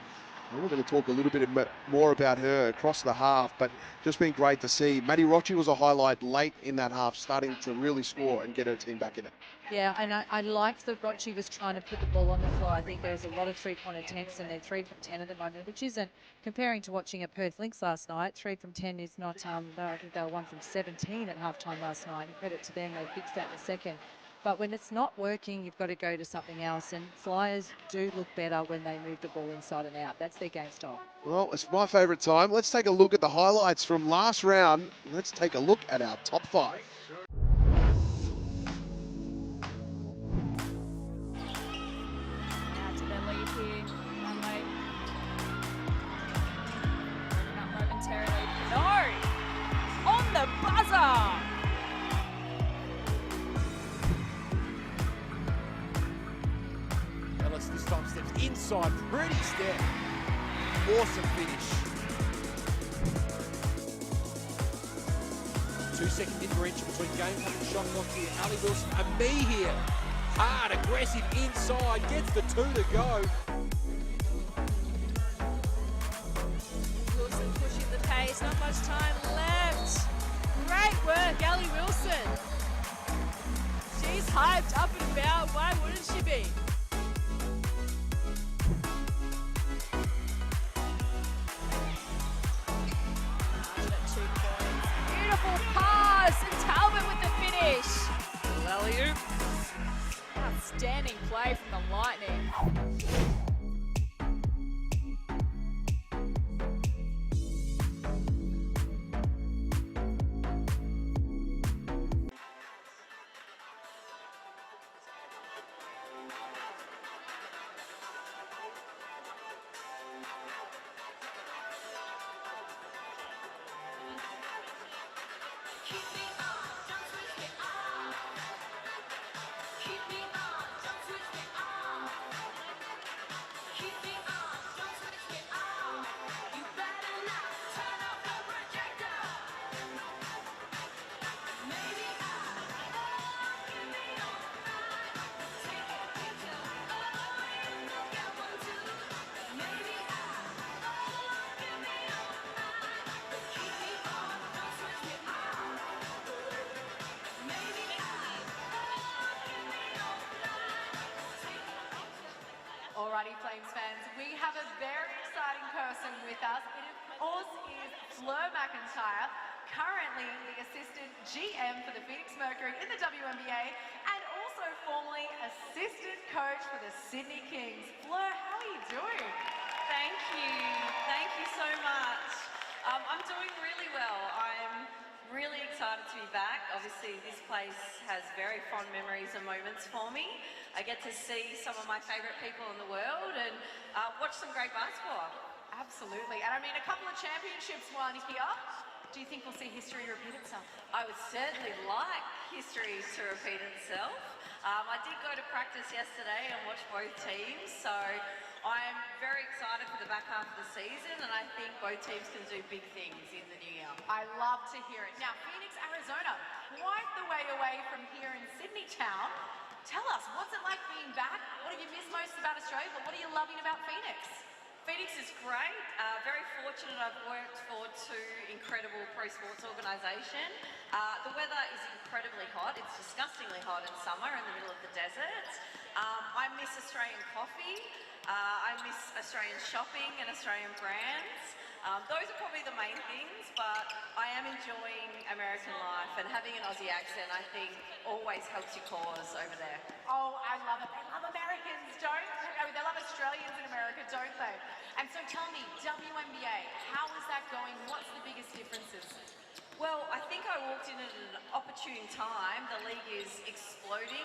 We're going to talk a little bit more about her across the half, but just been great to see. Maddie Rocci was a highlight late in that half, starting to really score and get her team back in it. Yeah, and I liked that Rocci was trying to put the ball on the floor. I think there was a lot of three-point attempts, and they're 3 from 10 at the moment, which isn't, comparing to watching at Perth Lynx last night, 3 from 10 is not, I think they were 1 from 17 at halftime last night. And credit to them, they fixed that in a second. But when it's not working, you've got to go to something else. And Flyers do look better when they move the ball inside and out. That's their game style. Well, it's my favourite time. Let's take a look at the highlights from last round. Let's take a look at our top 5. Out to the lead here. Runway. Bringing up momentarily. No! On the buzzer! Ellis this time steps inside, pretty step. Awesome finish. 2-second differential between game time and shot clock here. Ali Wilson and me here. Hard, aggressive inside, gets the 2 to go. Wilson pushing the pace, not much time left. Great work, Ali Wilson. She's hyped up and about, why wouldn't she be? Beautiful pass, and Talbot with the finish. Alley-oop. Outstanding play from the Lightning. Alrighty, Flames fans, we have a very exciting person with us. It of course is Fleur McIntyre, currently the assistant GM for the Phoenix Mercury in the WNBA and also formerly assistant coach for the Sydney Kings. Fleur, how are you doing? Thank you. Thank you so much. I'm doing really well. I'm really excited to be back. Obviously, this place has very fond memories and moments for me. I get to see some of my favourite people in the world and watch some great basketball. Absolutely. And I mean, a couple of championships won here. Do you think we'll see history repeat itself? I would certainly like history to repeat itself. I did go to practice yesterday and watch both teams, so I'm very excited for the back half of the season, and I think both teams can do big things in the new year. I love to hear it. Now, Phoenix, Arizona, quite the way away from here in Sydney town. Tell us, what's it like being back? What have you missed most about Australia, but what are you loving about Phoenix? Phoenix is great. Very fortunate. I've worked for two incredible pro sports organisations. The weather is incredibly hot. It's disgustingly hot in summer in the middle of the desert. I miss Australian coffee. I miss Australian shopping and Australian brands. Those are probably the main things, but I am enjoying American life, and having an Aussie accent, I think, always helps your cause over there. Oh, I love it. They love Americans, they love Australians in America, don't they? And so tell me, WNBA, how is that going? What's the biggest differences? Well, I think I walked in at an opportune time. The league is exploding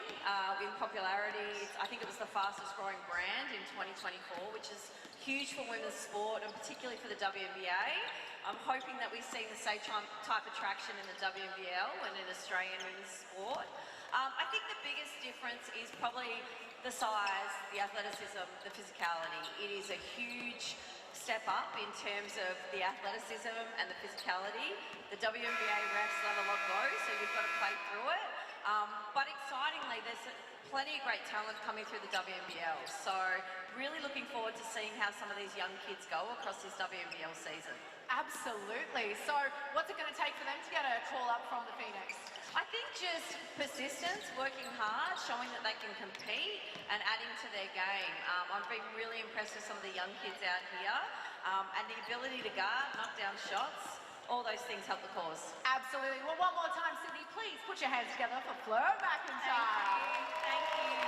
in popularity. I think it was the fastest growing brand in 2024, which is huge for women's sport and particularly for the WNBA. I'm hoping that we see the same type of traction in the WNBL and in Australian women's sport. I think the biggest difference is probably the size, the athleticism, the physicality. It is a huge step up in terms of the athleticism and the physicality. The WNBA refs let a lot go, so you've got to play through it. But excitingly, there's plenty of great talent coming through the WNBL. So really looking forward to seeing how some of these young kids go across this WNBL season. Absolutely. So what's it going to take for them to get a call up from the Phoenix? I think just persistence, working hard, showing that they can compete and adding to their game. I've been really impressed with some of the young kids out here, and the ability to guard, knock down shots, all those things help the cause. Absolutely. Well, one more time, Sydney, please put your hands together for Fleur McIntyre. Thank you.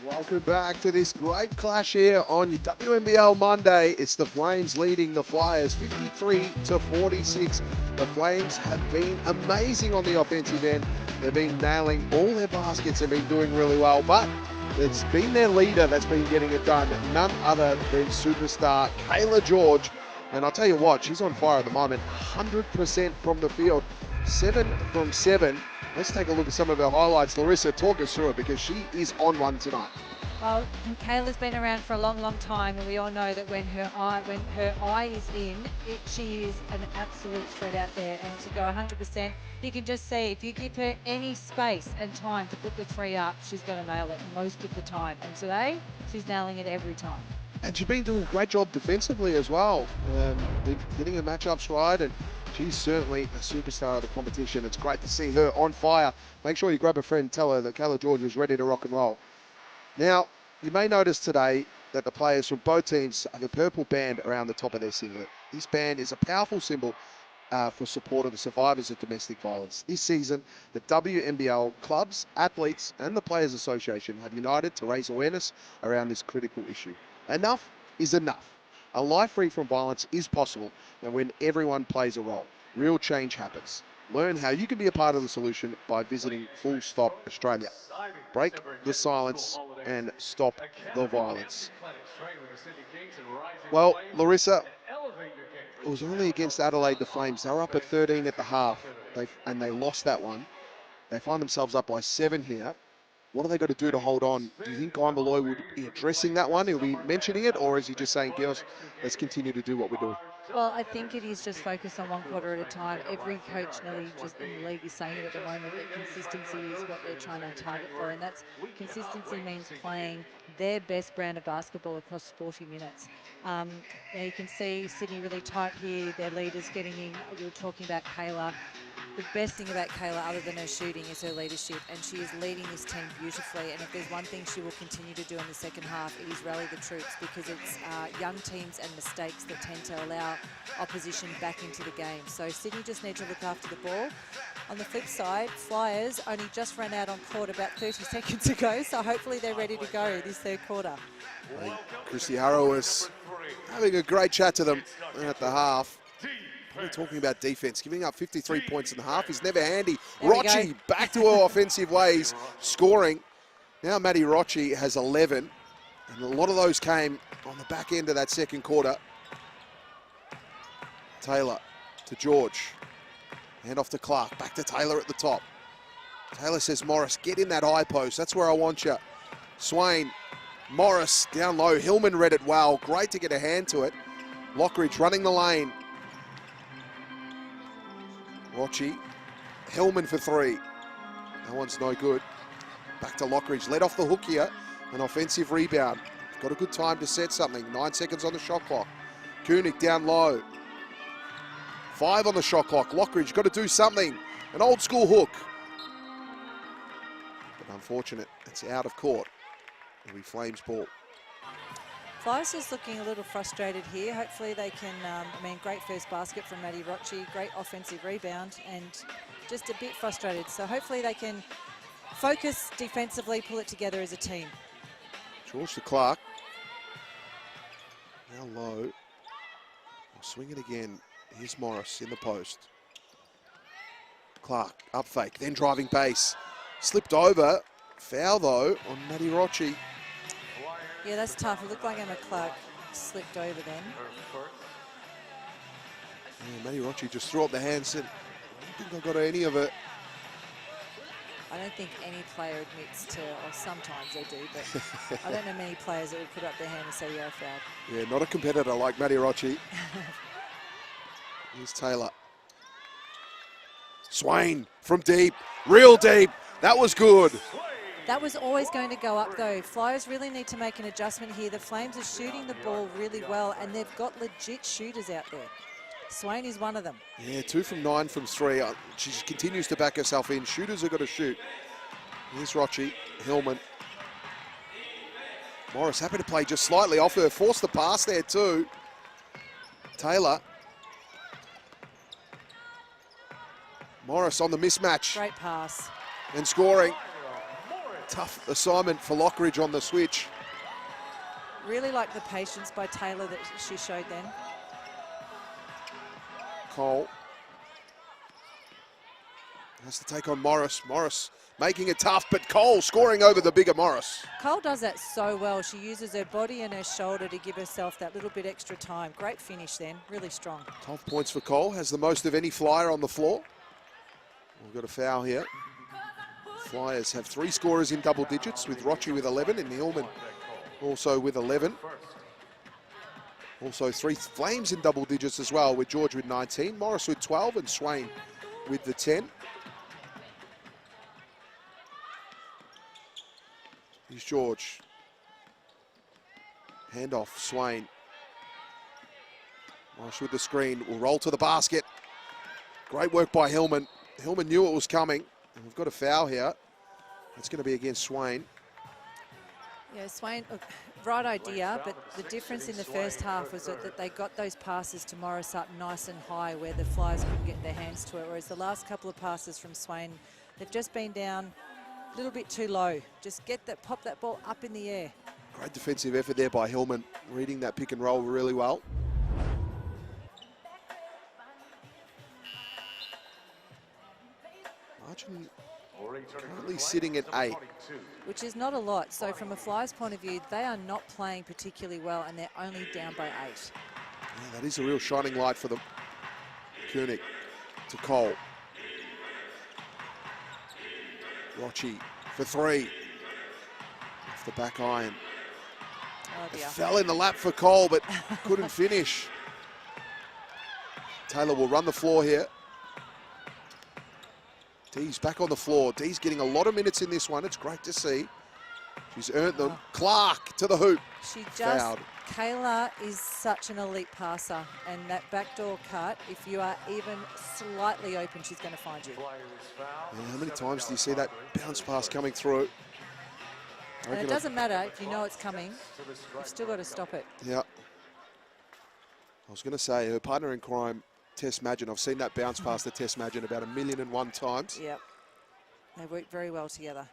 Welcome back to this great clash here on your WNBL Monday. It's the Flames leading the Flyers 53-46. The Flames have been amazing on the offensive end. They've been nailing all their baskets and been doing really well, but it's been their leader that's been getting it done. None other than superstar Kayla George. And I'll tell you what, she's on fire at the moment. 100% from the field. 7 from 7. Let's take a look at some of her highlights. Larissa, talk us through it because she is on one tonight. Well, Kayla's been around for a long, long time, and we all know that when her eye is in, she is an absolute threat out there. And to go 100%, you can just see if you give her any space and time to put the three up, she's going to nail it most of the time. And today, she's nailing it every time. And she's been doing a great job defensively as well, getting her matchups right, and she's certainly a superstar of the competition. It's great to see her on fire. Make sure you grab a friend and tell her that Kayla George is ready to rock and roll. Now, you may notice today that the players from both teams have a purple band around the top of their singlet. This band is a powerful symbol for support of the survivors of domestic violence. This season, the WNBL clubs, athletes, and the Players Association have united to raise awareness around this critical issue. Enough is enough. A life free from violence is possible, and when everyone plays a role, real change happens. Learn how you can be a part of the solution by visiting Full Stop Australia. Break the silence and stop the violence. Well, Larissa, it was only against Adelaide, the Flames. They were up at 13 at the half, and they lost that one. They find themselves up by 7 here. What are they got to do to hold on? Do you think Guy Malloy would be addressing that one? He'll be mentioning it, or is he just saying, girls, let's continue to do what we're doing? Well, I think it is just focused on one quarter at a time. Every coach nearly just in the league is saying it at the moment that consistency is what they're trying to target for, and that's consistency means playing their best brand of basketball across 40 minutes. Now you can see Sydney really tight here. Their leaders getting in. You were talking about Kayla. The best thing about Kayla, other than her shooting, is her leadership, and she is leading this team beautifully. And if there's one thing she will continue to do in the second half, it is rally the troops, because it's young teams and mistakes that tend to allow opposition back into the game. So Sydney just need to look after the ball. On the flip side, Flyers only just ran out on court about 30 seconds ago, so hopefully they're ready to go this third quarter. Christy Harrow was having a great chat to them at the half. We're talking about defense. Giving up 53 points in the half is never handy. Rochi back to her offensive ways, scoring. Now Maddie Rochi has 11, and a lot of those came on the back end of that second quarter. Taylor to George. Hand off to Clark. Back to Taylor at the top. Taylor says, Morris, get in that high post. That's where I want you. Swain, Morris down low. Hillman read it well. Great to get a hand to it. Lockridge running the lane. Rochi. Hillman for three. That one's no good. Back to Lockridge. Led off the hook here. An offensive rebound. Got a good time to set something. 9 seconds on the shot clock. Koenig down low. 5 on the shot clock. Lockridge got to do something. An old school hook. But unfortunate. It's out of court. It'll be Flames ball. Flyers is looking a little frustrated here. Hopefully they can, great first basket from Maddie Rochi, great offensive rebound, and just a bit frustrated. So hopefully they can focus defensively, pull it together as a team. George to Clark. Now low. I'll swing it again. Here's Morris in the post. Clark, up fake, then driving base. Slipped over. Foul, though, on Maddie Rochi. Yeah, that's tough. It looked like Emma Clark slipped over then. Yeah, Maddie Rochi just threw up the hands and I don't think I got any of it. I don't think any player admits to, or sometimes they do, but I don't know many players that would put up their hand and say, yeah, I fouled. Yeah, not a competitor like Maddie Rochi. Here's Taylor. Swain from deep, real deep. That was good. That was always going to go up, though. Flyers really need to make an adjustment here. The Flames are shooting the ball really well, and they've got legit shooters out there. Swain is one of them. Yeah, 2 from 9 from 3. She just continues to back herself in. Shooters have got to shoot. Here's Rochi, Hillman. Morris happy to play just slightly off her. Forced the pass there too. Taylor. Morris on the mismatch. Great pass. And scoring. Tough assignment for Lockridge on the switch. Really like the patience by Taylor that she showed then. Cole has to take on Morris. Morris making it tough, but Cole scoring over the bigger Morris. Cole does that so well. She uses her body and her shoulder to give herself that little bit extra time. Great finish then, really strong. 12 points for Cole, has the most of any Flyer on the floor. We've got a foul here. Flyers have 3 scorers in double digits, with Rochi with 11 and Hillman also with 11. Also 3 Flames in double digits as well, with George with 19, Morris with 12 and Swain with the 10. Here's George. Handoff, Swain. Morris with the screen, will roll to the basket. Great work by Hillman. Hillman knew it was coming. And we've got a foul here. It's going to be against Swain. Yeah, Swain, look, right idea, but the difference in the first half was that they got those passes to Morris up nice and high where the Flyers couldn't get their hands to it, whereas the last couple of passes from Swain, they've just been down a little bit too low. Just pop that ball up in the air. Great defensive effort there by Hillman, reading that pick and roll really well. Margin currently sitting at 8. Which is not a lot. So from a Flyers point of view, they are not playing particularly well and they're only down by 8. Yeah, that is a real shining light for them. Koenig to Cole. Rochi for 3. Off the back iron. Oh dear. It fell in the lap for Cole, but couldn't finish. Taylor will run the floor here. Dee's back on the floor. Dee's getting a lot of minutes in this one. It's great to see. She's earned them. Clark to the hoop. She just, fouled. Kayla is such an elite passer, and that backdoor cut, if you are even slightly open, she's going to find you. Yeah, how many times do you see that bounce pass coming through? And it doesn't matter if you know it's coming, you've still got to stop it. Yeah. I was going to say, her partner in crime Tess Madgen. I've seen that bounce past the Tess Madgen about 1,000,001 times. Yep. They work very well together.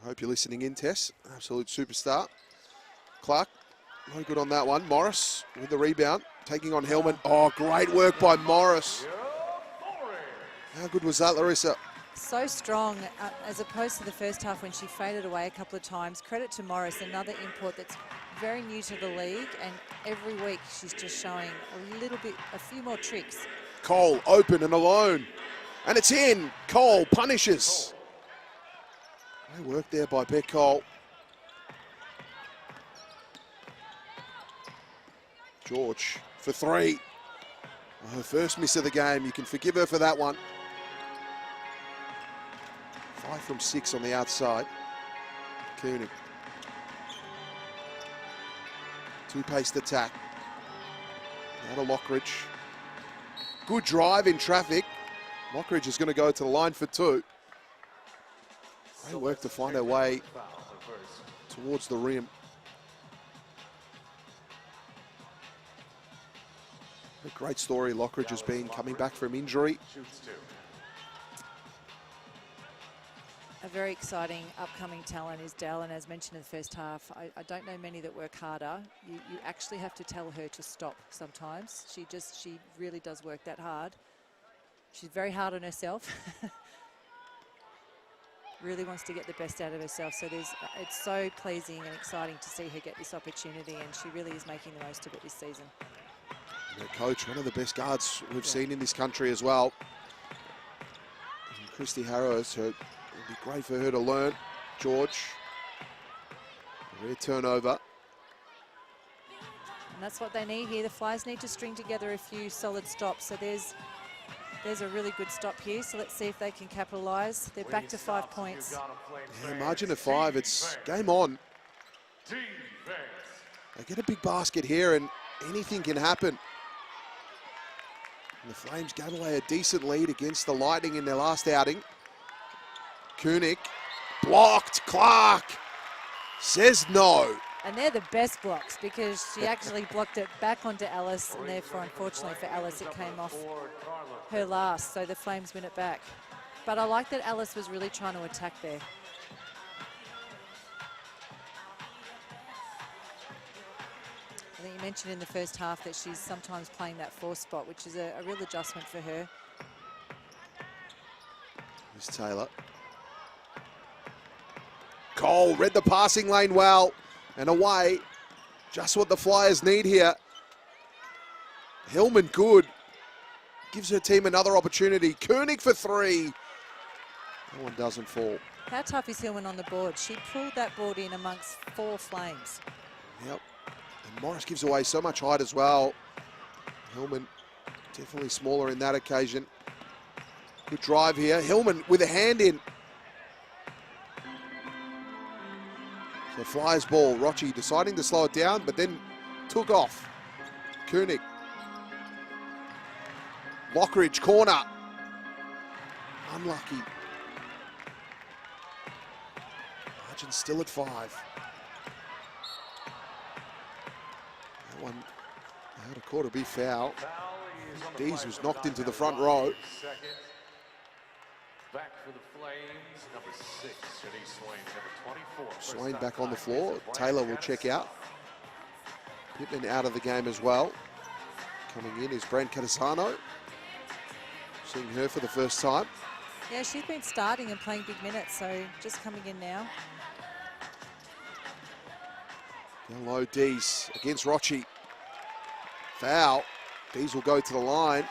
I hope you're listening in, Tess. Absolute superstar. Clark, no good on that one. Morris with the rebound, taking on Hillman. Oh, great work by Morris. How good was that, Larissa? So strong, as opposed to the first half when she faded away a couple of times. Credit to Morris, another import that's very new to the league, and every week she's just showing a few more tricks. Cole open and alone, and it's in. Cole punishes. Great work there by Beck Cole. George for three. Her first miss of the game. You can forgive her for that one. 5 from 6 on the outside. Koenig. Two-paced attack. Now to Lockridge. Good drive in traffic. Lockridge is going to go to the line for 2. Great work to find her way towards the rim. A great story Lockridge has been coming back from injury. A very exciting upcoming talent is Dell, and as mentioned in the first half, I don't know many that work harder. You actually have to tell her to stop sometimes. She really does work that hard. She's very hard on herself. Really wants to get the best out of herself. So it's so pleasing and exciting to see her get this opportunity, and she really is making the most of it this season. Her coach, one of the best guards we've seen in this country as well. And Christy Harrows, it would be great for her to learn. George, a rare turnover. And that's what they need here. The Flyers need to string together a few solid stops. So there's a really good stop here. So let's see if they can capitalise. They're back to 5 points. Yeah, margin of 5. It's game on. They get a big basket here and anything can happen. And the Flames gave away a decent lead against the Lightning in their last outing. Koenig blocked. Clark says no. And they're the best blocks because she actually blocked it back onto Alice, and therefore, unfortunately for Alice, it came off her last, so the Flames win it back. But I like that Alice was really trying to attack there. I think you mentioned in the first half that she's sometimes playing that 4 spot, which is a real adjustment for her. Here's Taylor. Cole read the passing lane well and away. Just what the Flyers need here. Hillman good. Gives her team another opportunity. Koenig for 3. That one doesn't fall. How tough is Hillman on the board? She pulled that board in amongst 4 Flames. Yep. And Morris gives away so much height as well. Hillman definitely smaller in that occasion. Good drive here. Hillman with a hand in. So Flyers ball. Rochi deciding to slow it down, but then took off. Koenig. Lockridge corner. Unlucky. Margin still at 5. That one out of court will be foul. Dees was knocked into the front row. Back for the Flames, number 6, Denise Swain, number 24. Swain back on the floor. Taylor will check out. Pittman out of the game as well. Coming in is Brand Catasano. Seeing her for the first time. Yeah, she's been starting and playing big minutes, so just coming in now. Down low, Dees against Rochi. Foul. Dees will go to the line.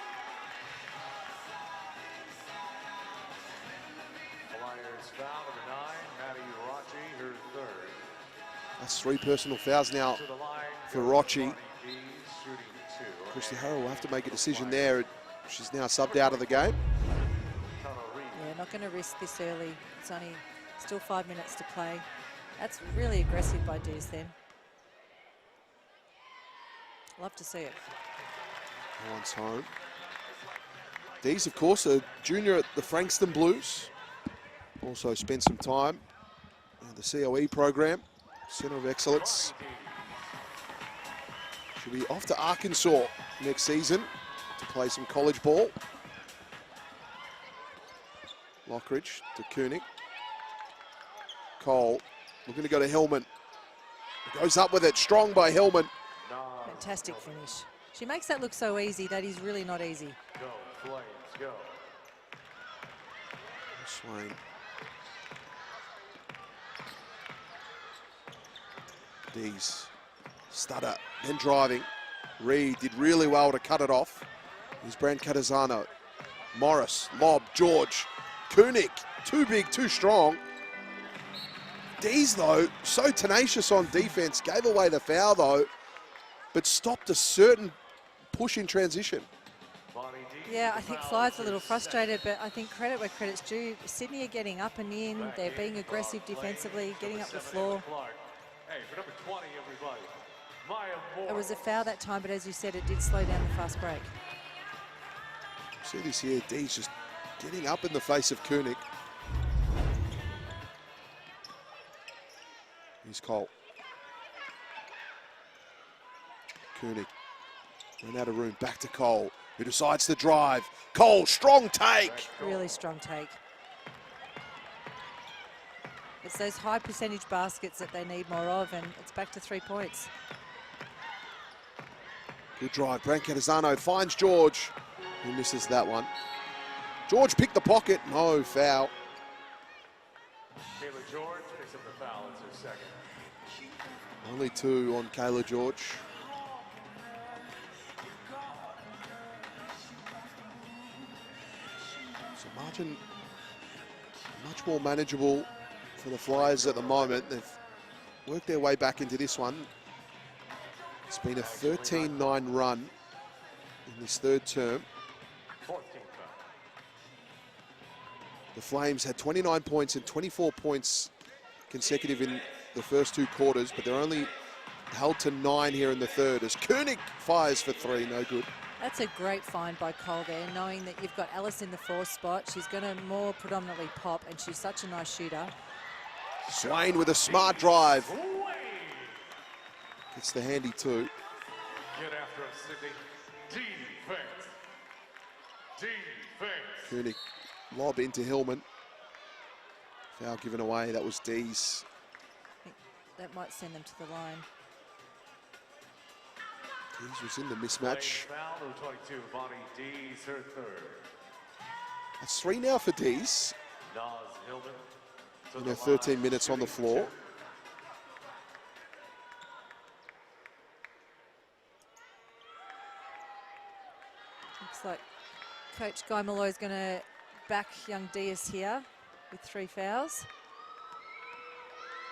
Flyers foul number 9, Maddie Rochi, her 3rd. That's 3 personal fouls now for Rochi. Christy Harrow will have to make a decision there. She's now subbed out of the game. Yeah, not going to risk this early. It's only still 5 minutes to play. That's really aggressive by Dees then. Love to see it. One's home. Dees, of course, a junior at the Frankston Blues. Also spent some time in the COE program, Centre of Excellence. She'll be off to Arkansas next season to play some college ball. Lockridge to Koenig. Cole looking to go to Hillman. Goes up with it, strong by Hillman. Fantastic finish. She makes that look so easy. That is really not easy. Go, Flames, go. Swain. Dees. Stutter, then driving. Reed did really well to cut it off. Here's Brancatisano. Morris, lob, George. Koenig, too big, too strong. Dees, though, so tenacious on defense. Gave away the foul, though, but stopped a certain push in transition. Yeah, I think Fly's a little frustrated, but I think credit where credit's due. Sydney are getting up and in. They're being aggressive defensively, getting up the floor. Hey, for number 20, everybody. It was a foul that time, but as you said, it did slow down the fast break. See this here, Dees just getting up in the face of Koenig. Here's Cole. Koenig. Ran out of room, back to Cole, who decides to drive. Cole, strong take. Really strong take. It's those high percentage baskets that they need more of, and it's back to 3 points. Good drive, Brancatisano finds George, who misses that one. George picked the pocket, no foul. Kayla George picks up the foul, it's her second. Only 2 on Kayla George. So margin much more manageable for the Flyers at the moment. They've worked their way back into this one. It's been a 13-9 run in this third term. The Flames had 29 points and 24 points consecutive in the first 2 quarters, but they're only held to 9 here in the third as Koenig fires for 3, no good. That's a great find by Cole there, knowing that you've got Ellis in the 4th spot. She's going to more predominantly pop, and she's such a nice shooter. Swain with a smart drive. It's the handy 2. Get after him, Sydney. Defense. Defense. Koenig lob into Hillman. Foul given away, that was Dees. I think that might send them to the line. Dees was in the mismatch. Foul, number 22, Bonnie Dees, her third. That's 3 now for Dees. Nas Hillman. In her 13 minutes on the floor. Looks like Coach Guy Malloy is going to back young Diaz here with 3 fouls.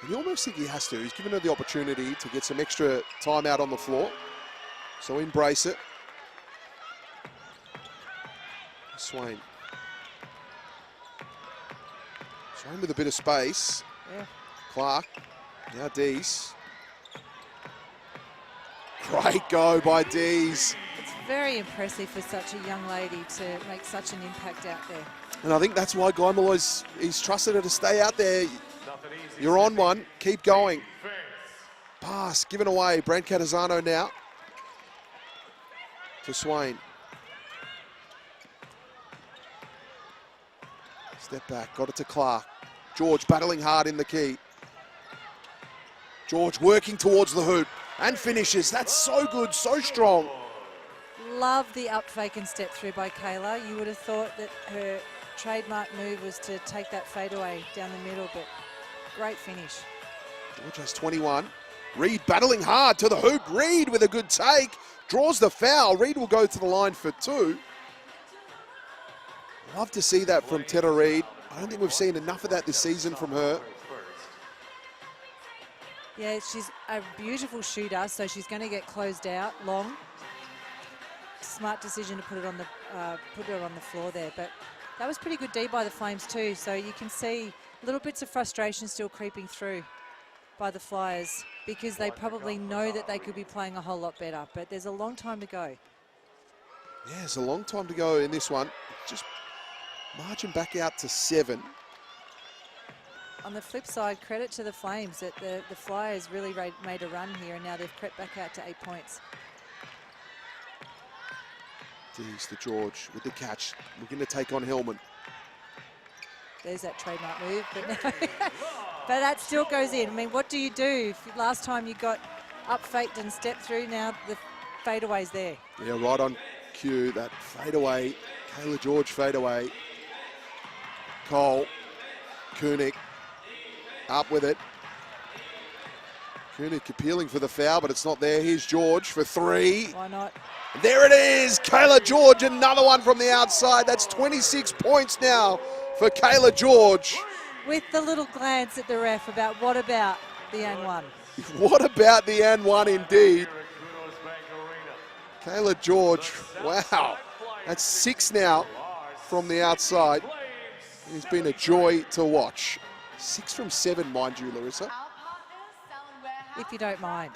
And you almost think he has to. He's given her the opportunity to get some extra time out on the floor. So embrace it. Swain. Swain with a bit of space. Yeah. Clark. Now Dees. Great go by Dees. It's very impressive for such a young lady to make such an impact out there. And I think that's why Guy Malloy's he's trusted her to stay out there. You're on one, keep going. Pass given away, Brancatisano now to Swain. Step back, got it to Clark. George battling hard in the key. George working towards the hoop and finishes. That's so good, so strong. Love the up fake and step through by Kayla. You would have thought that her trademark move was to take that fadeaway down the middle, but great finish. George has 21. Reed battling hard to the hoop. Reed with a good take. Draws the foul. Reed will go to the line for 2. Love to see that from Tedder Reed. I don't think we've seen enough of that this season from her. Yeah, she's a beautiful shooter, so she's going to get closed out long. Smart decision to put it on the floor there, but that was pretty good D by the Flames too. So you can see little bits of frustration still creeping through by the Flyers because they probably know that they could be playing a whole lot better, but there's a long time to go. Yeah, there's a long time to go in this one. Just marching back out to 7. On the flip side, credit to the Flames that the Flyers really made a run here, and now they've crept back out to 8 points. Dees to George with the catch, looking to take on Hillman. There's that trademark move, but, no. But that still goes in. I mean, what do you do? If last time you got up faked and stepped through, now the fadeaway's there. Yeah, right on cue, that fadeaway, Kayla George fadeaway. Cole, Koenig, up with it. Koenig appealing for the foul, but it's not there. Here's George for three. Why not? There it is, Kayla George, another one from the outside. That's 26 points now for Kayla George. With the little glance at the ref about what about the and one? What about the and one indeed? Kayla George, wow. That's 6 now from the outside. It's been a joy to watch. 6 from 7, mind you, Larissa. If you don't mind.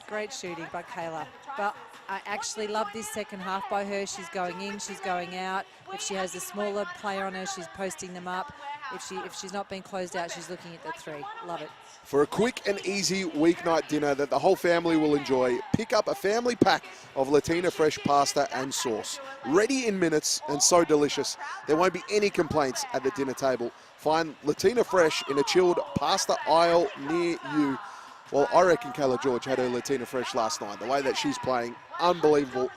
Great shooting by Kayla. But I actually love this second half by her. She's going in, she's going out. If she has a smaller player on her, she's posting them up. If she's not being closed out, she's looking at the three. Love it. For a quick and easy weeknight dinner that the whole family will enjoy, pick up a family pack of Latina Fresh pasta and sauce. Ready in minutes and so delicious. There won't be any complaints at the dinner table. Find Latina Fresh in a chilled pasta aisle near you. Well, I reckon Kayla George had her Latina Fresh last night. The way that she's playing, unbelievable.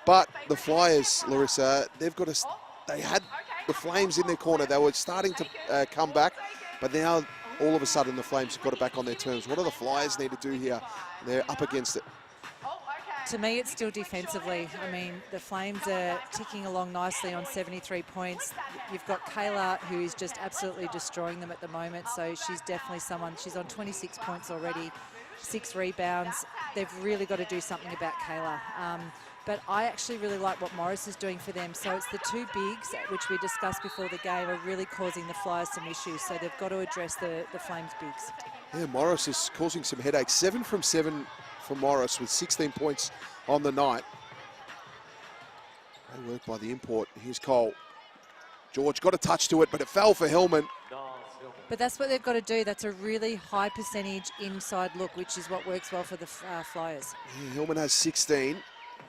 But the Flyers, Larissa, they had the Flames in their corner. They were starting to come back, but now all of a sudden the Flames have got it back on their terms. What do the Flyers need to do here? They're up against it. To me, it's still defensively. I mean, the Flames are ticking along nicely on 73 points. You've got Kayla, who is just absolutely destroying them at the moment. So she's definitely someone, she's on 26 points already, 6 rebounds. They've really got to do something about Kayla. But I actually really like what Morris is doing for them. So it's the two bigs, which we discussed before the game, are really causing the Flyers some issues. So they've got to address the Flames bigs. Yeah, Morris is causing some headaches. 7 from 7 for Morris with 16 points on the night. Great work by the import. Here's Cole. George got a touch to it, but it fell for Hillman. But that's what they've got to do. That's a really high percentage inside look, which is what works well for the Flyers. Yeah, Hillman has 16.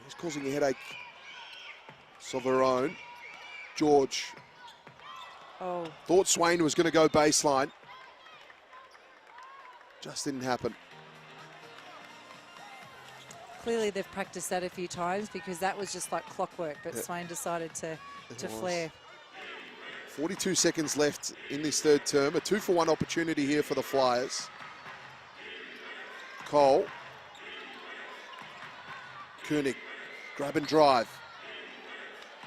He's causing a headache of her own. George. Oh. Thought Swain was going to go baseline. Just didn't happen. Clearly they've practiced that a few times because that was just like clockwork, but Swain decided to flare. 42 seconds left in this third term. A 2-for-1 opportunity here for the Flyers. Cole. Koenig, grab and drive.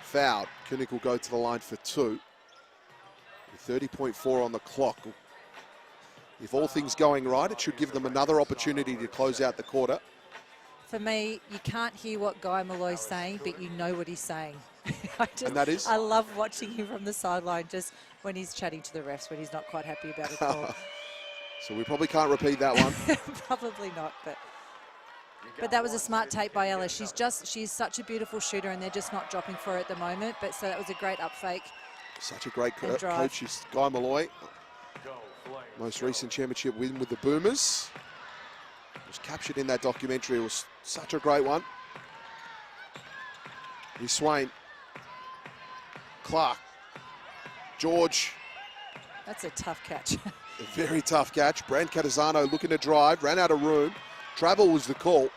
Fouled. Koenig will go to the line for 2. With 30.4 on the clock. If all things going right, it should give them another opportunity to close out the quarter. For me, you can't hear what Guy Malloy's saying, but you know what he's saying. And that is? I love watching him from the sideline just when he's chatting to the refs, when he's not quite happy about a call. So we probably can't repeat that one. Probably not, but that was a smart take by Ella. She's such a beautiful shooter, and they're just not dropping for her at the moment. But so that was a great up fake. Such a great coach is Guy Malloy. Most recent championship win with the Boomers. Was captured in that documentary. It was such a great one. Here's Swain. Clark. George. That's a tough catch. A very tough catch. Brand Catazano looking to drive. Ran out of room. Travel was the call.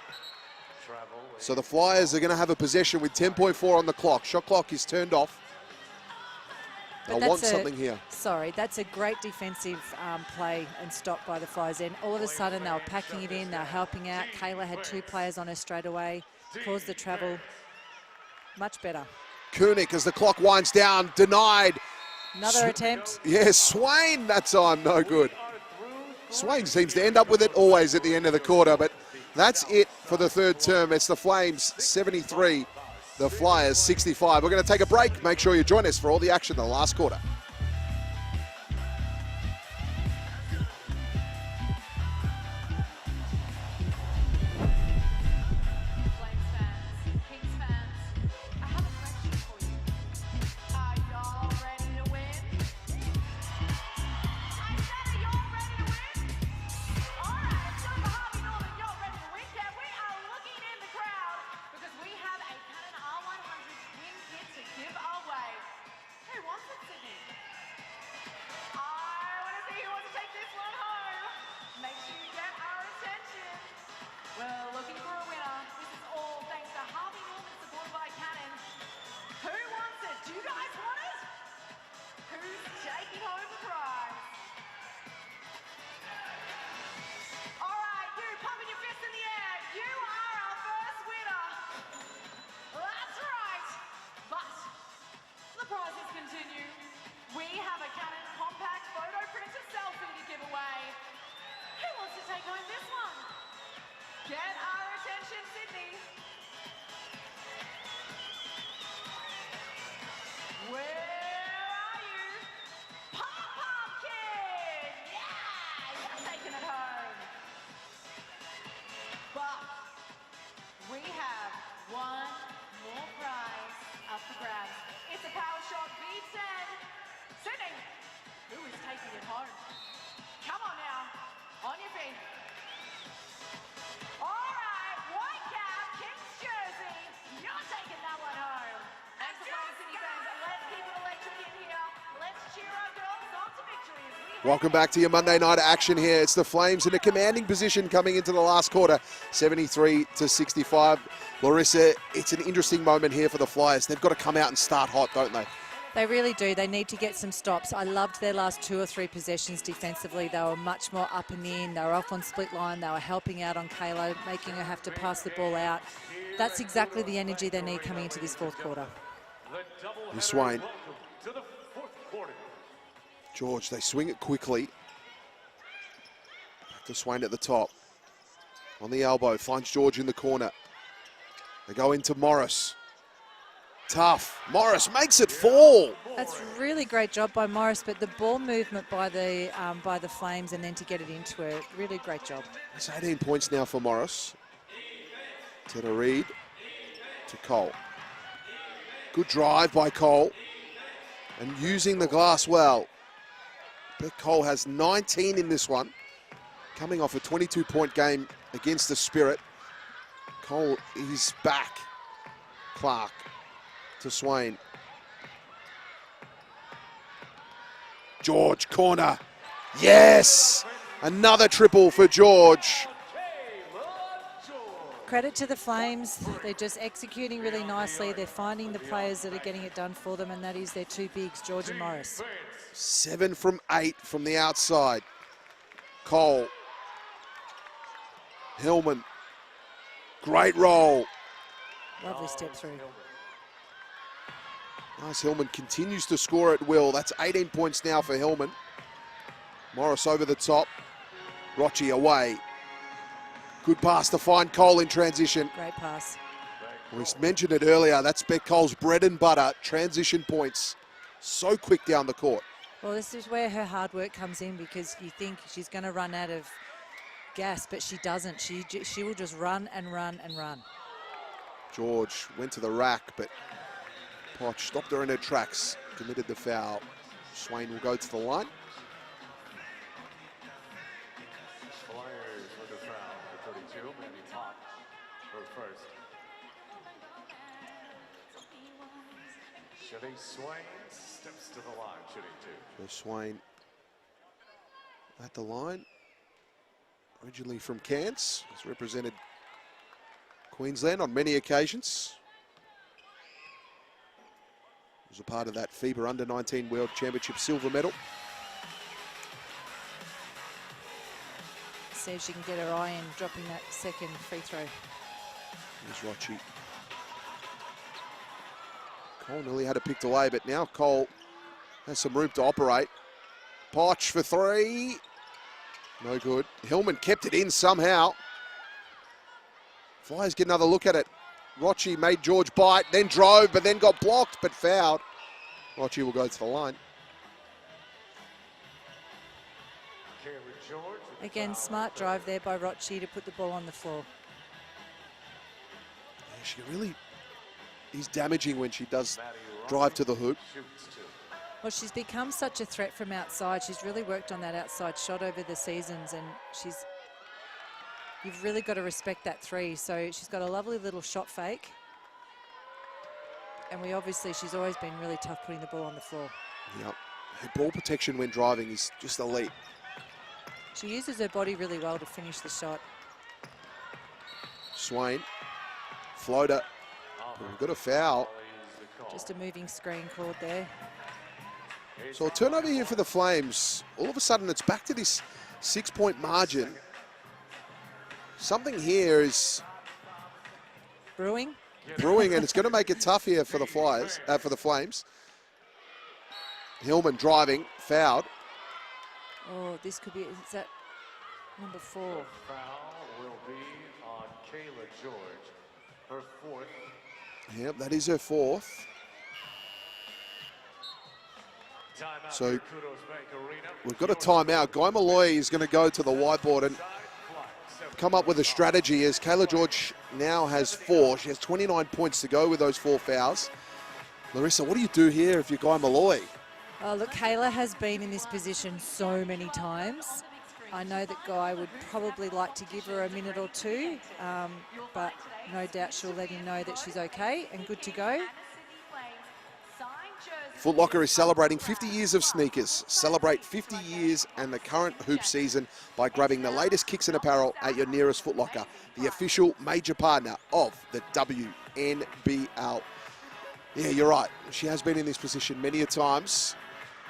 So the Flyers are going to have a possession with 10.4 on the clock. Shot clock is turned off. They'll want something here. Sorry, that's a great defensive play and stop by the Flyers. And all of a sudden, they were packing it in. They were helping out. Kayla had 2 players on her straight away. Caused the travel. Much better. Koenig, as the clock winds down, denied. Another attempt. Yeah, Swain that time, no good. Swain seems to end up with it always at the end of the quarter, but that's it for the third term. It's the Flames 73, the Flyers 65. We're going to take a break. Make sure you join us for all the action in the last quarter. taking it home. Come on now, on your feet. All right, white cap, King's jersey. You're taking that one home. Thanks for playing, City fans. Let's keep it electric in here. Let's cheer our girls on to victory as we Welcome back to your Monday night action here. It's the Flames in a commanding position coming into the last quarter, 73-65. Larissa, it's an interesting moment here for the Flyers. They've got to come out and start hot, don't they? They really do. They need to get some stops. I loved their last 2 or 3 possessions defensively. They were much more up and in. They were off on split line. They were helping out on Kayla, making her have to pass the ball out. That's exactly the energy they need coming into this fourth quarter. Here's Swain. George, they swing it quickly. Back to Swain at the top. On the elbow, finds George in the corner. They go into Morris. Tough. Morris makes it fall. That's really great job by Morris, but the ball movement by the Flames and then to get it into her, really great job. It's 18 points now for Morris. Tedder Reid to Cole. Good drive by Cole. And using the glass well. Beck Cole has 19 in this one. Coming off a 22-point game against the Spirit. Cole is back. Clark to Swain. George, corner. Yes! Another triple for George. Credit to the Flames. They're just executing really nicely. They're finding the players that are getting it done for them, and that is their 2 bigs, George and Morris. 7 from 8 from the outside. Cole. Hillman. Great roll. Lovely step through. Nice. Hillman continues to score at will. That's 18 points now for Hillman. Morris over the top. Rochi away. Good pass to find Cole in transition. Great pass. We mentioned it earlier. That's Beck Cole's bread and butter. Transition points. So quick down the court. Well, this is where her hard work comes in, because you think she's going to run out of gas, but she doesn't. She will just run and run and run. George went to the rack, but Poch stopped her in her tracks, committed the foul. Swain will go to the line. Flyers with a foul for 32. Mandy Poch for first. Shitty Swain steps to the line, shooting 2. So Swain at the line. Originally from Cairns, has represented Queensland on many occasions. Was a part of that FIBA Under-19 World Championship silver medal. See if she can get her eye in dropping that second free throw. Here's Rochi. Cole nearly had it picked away, but now Cole has some room to operate. Poch for 3. No good. Hillman kept it in somehow. Flyers get another look at it. Rochi made George bite, then drove, but then got blocked, but fouled. Rochi will go to the line. Again, smart drive there by Rochi to put the ball on the floor. Yeah, she really is damaging when she does drive to the hoop. Well, she's become such a threat from outside. She's really worked on that outside shot over the seasons, and you've really got to respect that 3. So she's got a lovely little shot fake. And she's always been really tough putting the ball on the floor. Yep. Her ball protection when driving is just elite. She uses her body really well to finish the shot. Swain. Floater. We've got a foul. Just a moving screen called there. So a turnover here for the Flames. All of a sudden, it's back to this 6-point margin. Something here is brewing, and it's going to make it tough here for the Flames. Hillman driving, fouled. Oh, this could be. Is that number 4? The foul will be on Kayla George, her 4th. Yep, that is her 4th. So we've got a timeout. Guy Malloy is going to go to the whiteboard and come up with a strategy, as Kayla George now has 4. She has 29 points to go with those 4 fouls. Larissa, what do you do here if you're Guy Malloy? Oh, look, Kayla has been in this position so many times. I know that Guy would probably like to give her a minute or two, but no doubt she'll let him know that she's okay and good to go. Foot Locker is celebrating 50 years of sneakers. Celebrate 50 years and the current hoop season by grabbing the latest kicks and apparel at your nearest Foot Locker, the official major partner of the WNBL. Yeah, you're right. She has been in this position many a times,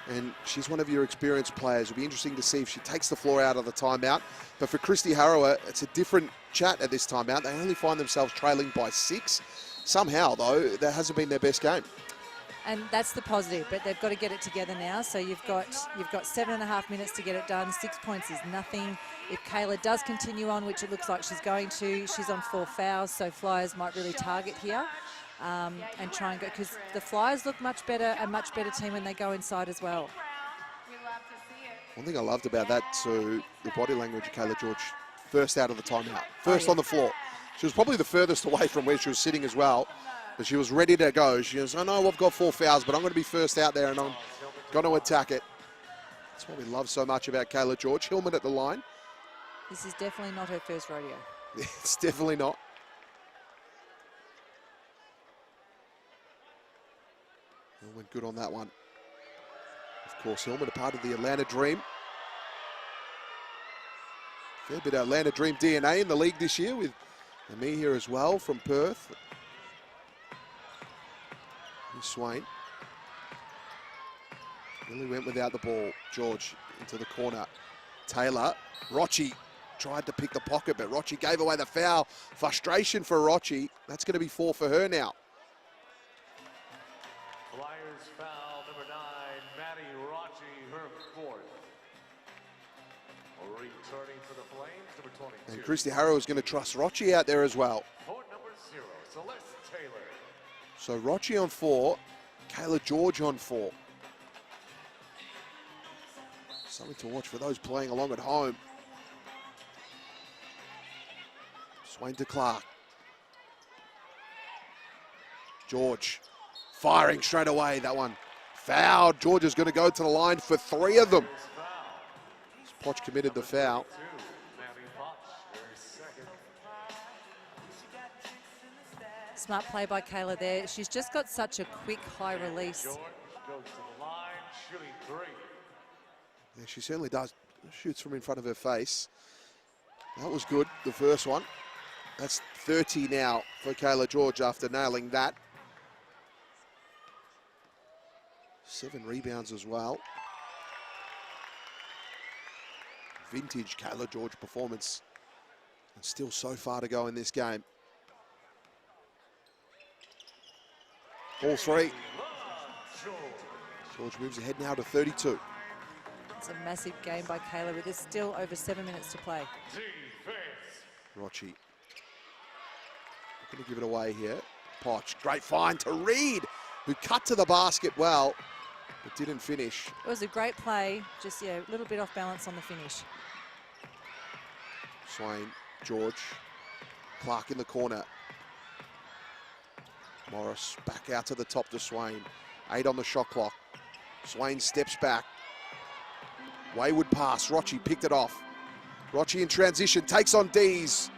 and she's one of your experienced players. It'll be interesting to see if she takes the floor out of the timeout. But for Christy Harrower, it's a different chat at this timeout. They only find themselves trailing by 6. Somehow, though, that hasn't been their best game. And that's the positive, but they've got to get it together now. So you've got 7.5 minutes to get it done. 6 points is nothing. If Kayla does continue on, which it looks like she's going to, she's on 4 fouls, so Flyers might really target here and try and go, because the Flyers look much better, a much better team when they go inside as well. One thing I loved about that too, the body language of Kayla George, first out of the timeout, first on the floor. She was probably the furthest away from where she was sitting as well. But she was ready to go. She goes, I know I've got 4 fouls, but I'm going to be first out there and I'm going to attack it. That's what we love so much about Kayla George. Hillman at the line. This is definitely not her first rodeo. It's definitely not. Hillman good on that one. Of course, Hillman a part of the Atlanta Dream. Fair bit of Atlanta Dream DNA in the league this year with Amir here as well from Perth. Swain really went without the ball. George into the corner. Taylor. Rochi tried to pick the pocket, but Rochi gave away the foul. Frustration for Rochi. That's going to be 4 for her now. Flyers foul number 9, Maddie Rochi, her 4th. Returning for the Flames, number 22. And Christy Harrow is going to trust Rochi out there as well. Court number 0, Celeste Taylor. So Rochi on 4, Kayla George on 4. Something to watch for those playing along at home. Swain to Clark. George firing straight away. That one fouled. George is going to go to the line for 3 of them. Poch committed the foul. Smart play by Kayla there. She's just got such a quick high release. George goes to the line, shooting 3. Yeah, she certainly does. Shoots from in front of her face. That was good, the first one. That's 30 now for Kayla George after nailing that. 7 rebounds as well. Vintage Kayla George performance. And still so far to go in this game. Ball 3. George moves ahead now to 32. It's a massive game by Kayla, but there's still over 7 minutes to play. Rochi. Going to give it away here. Poch, great find to Reed, who cut to the basket well, but didn't finish. It was a great play, just a little bit off balance on the finish. Swain, George, Clark in the corner. Morris back out to the top to Swain. 8 on the shot clock. Swain steps back. Wayward pass. Rochi picked it off. Rochi in transition. Takes on Dees.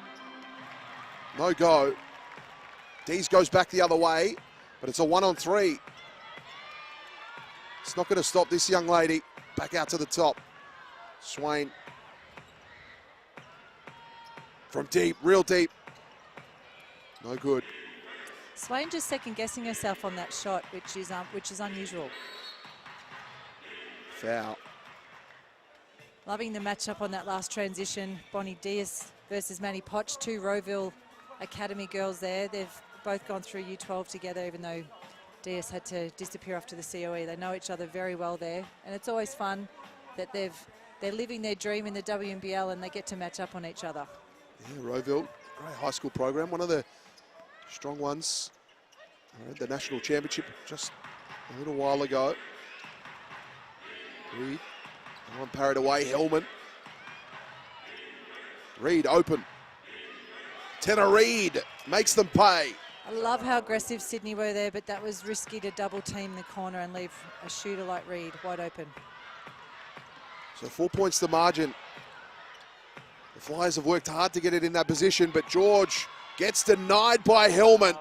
No go. Dees goes back the other way, but it's a 1-on-3. It's not going to stop this young lady. Back out to the top. Swain. From deep, real deep. No good. Swain just second-guessing herself on that shot, which is unusual. Foul. Loving the matchup on that last transition. Bonnie Diaz versus Manny Poch, 2 Rowville Academy girls there. They've both gone through U12 together, even though Diaz had to disappear after the COE. They know each other very well there, and it's always fun that they're living their dream in the WNBL and they get to match up on each other. Yeah, Rowville, great high school program, one of the strong ones. The national championship just a little while ago. Reed, one parried away, Hellman. Reed open. Tenor Reed makes them pay. I love how aggressive Sydney were there, but that was risky to double team the corner and leave a shooter like Reed wide open. So 4 points the margin. The Flyers have worked hard to get it in that position, but George gets denied by Hillman.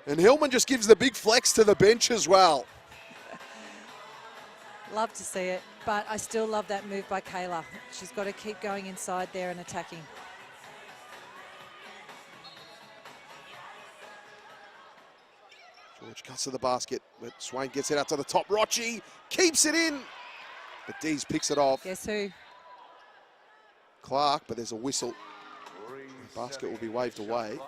And Hillman just gives the big flex to the bench as well. Love to see it, but I still love that move by Kayla. She's got to keep going inside there and attacking. George cuts to the basket, but Swain gets it out to the top. Rochi keeps it in, but Dees picks it off. Guess who? Clark, but there's a whistle. The basket will be waved away.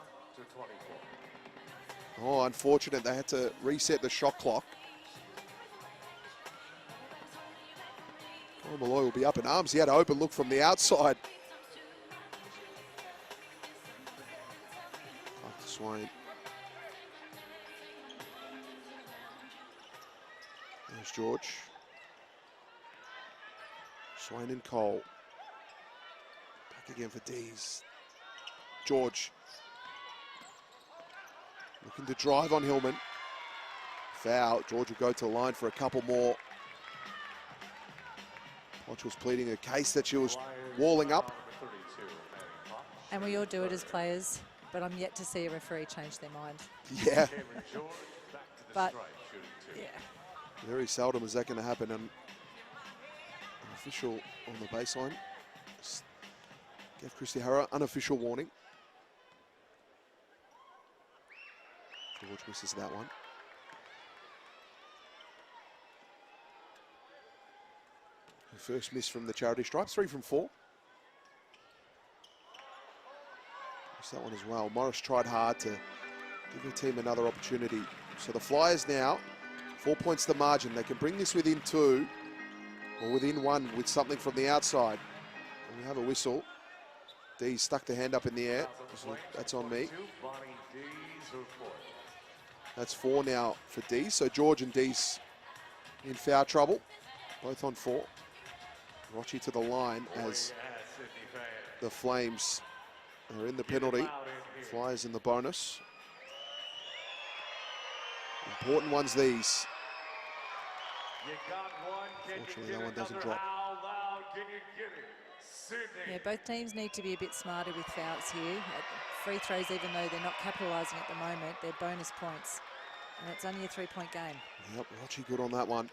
Oh, unfortunate. They had to reset the shot clock. Oh, Malloy will be up in arms. He had an open look from the outside. Clark to Swain. There's George. Swain and Cole. Back again for Dees. George. Looking to drive on Hillman. Foul. George will go to the line for a couple more. Poch was pleading a case that she was walling up. And we all do it as players, but I'm yet to see a referee change their mind. Yeah. But, yeah. Very seldom is that going to happen. An official on the baseline. Gave Christy Harrow unofficial warning. George misses that one. Her first miss from the charity stripe, 3 from 4. Missed that one as well. Morris tried hard to give her team another opportunity. So the Flyers now, 4 points the margin. They can bring this within 2 or within 1 with something from the outside. And we have a whistle. Dees stuck the hand up in the air. So that's on me. That's 4 now for Dees. So George and Dees in foul trouble, both on 4. Rochi to the line as the Flames are in the penalty. Flyers in the bonus. Important ones these. Unfortunately, that one doesn't drop. Yeah, both teams need to be a bit smarter with fouls here. At free throws, even though they're not capitalising at the moment, they're bonus points. And it's only a 3-point game. Yep, Rochi good on that one.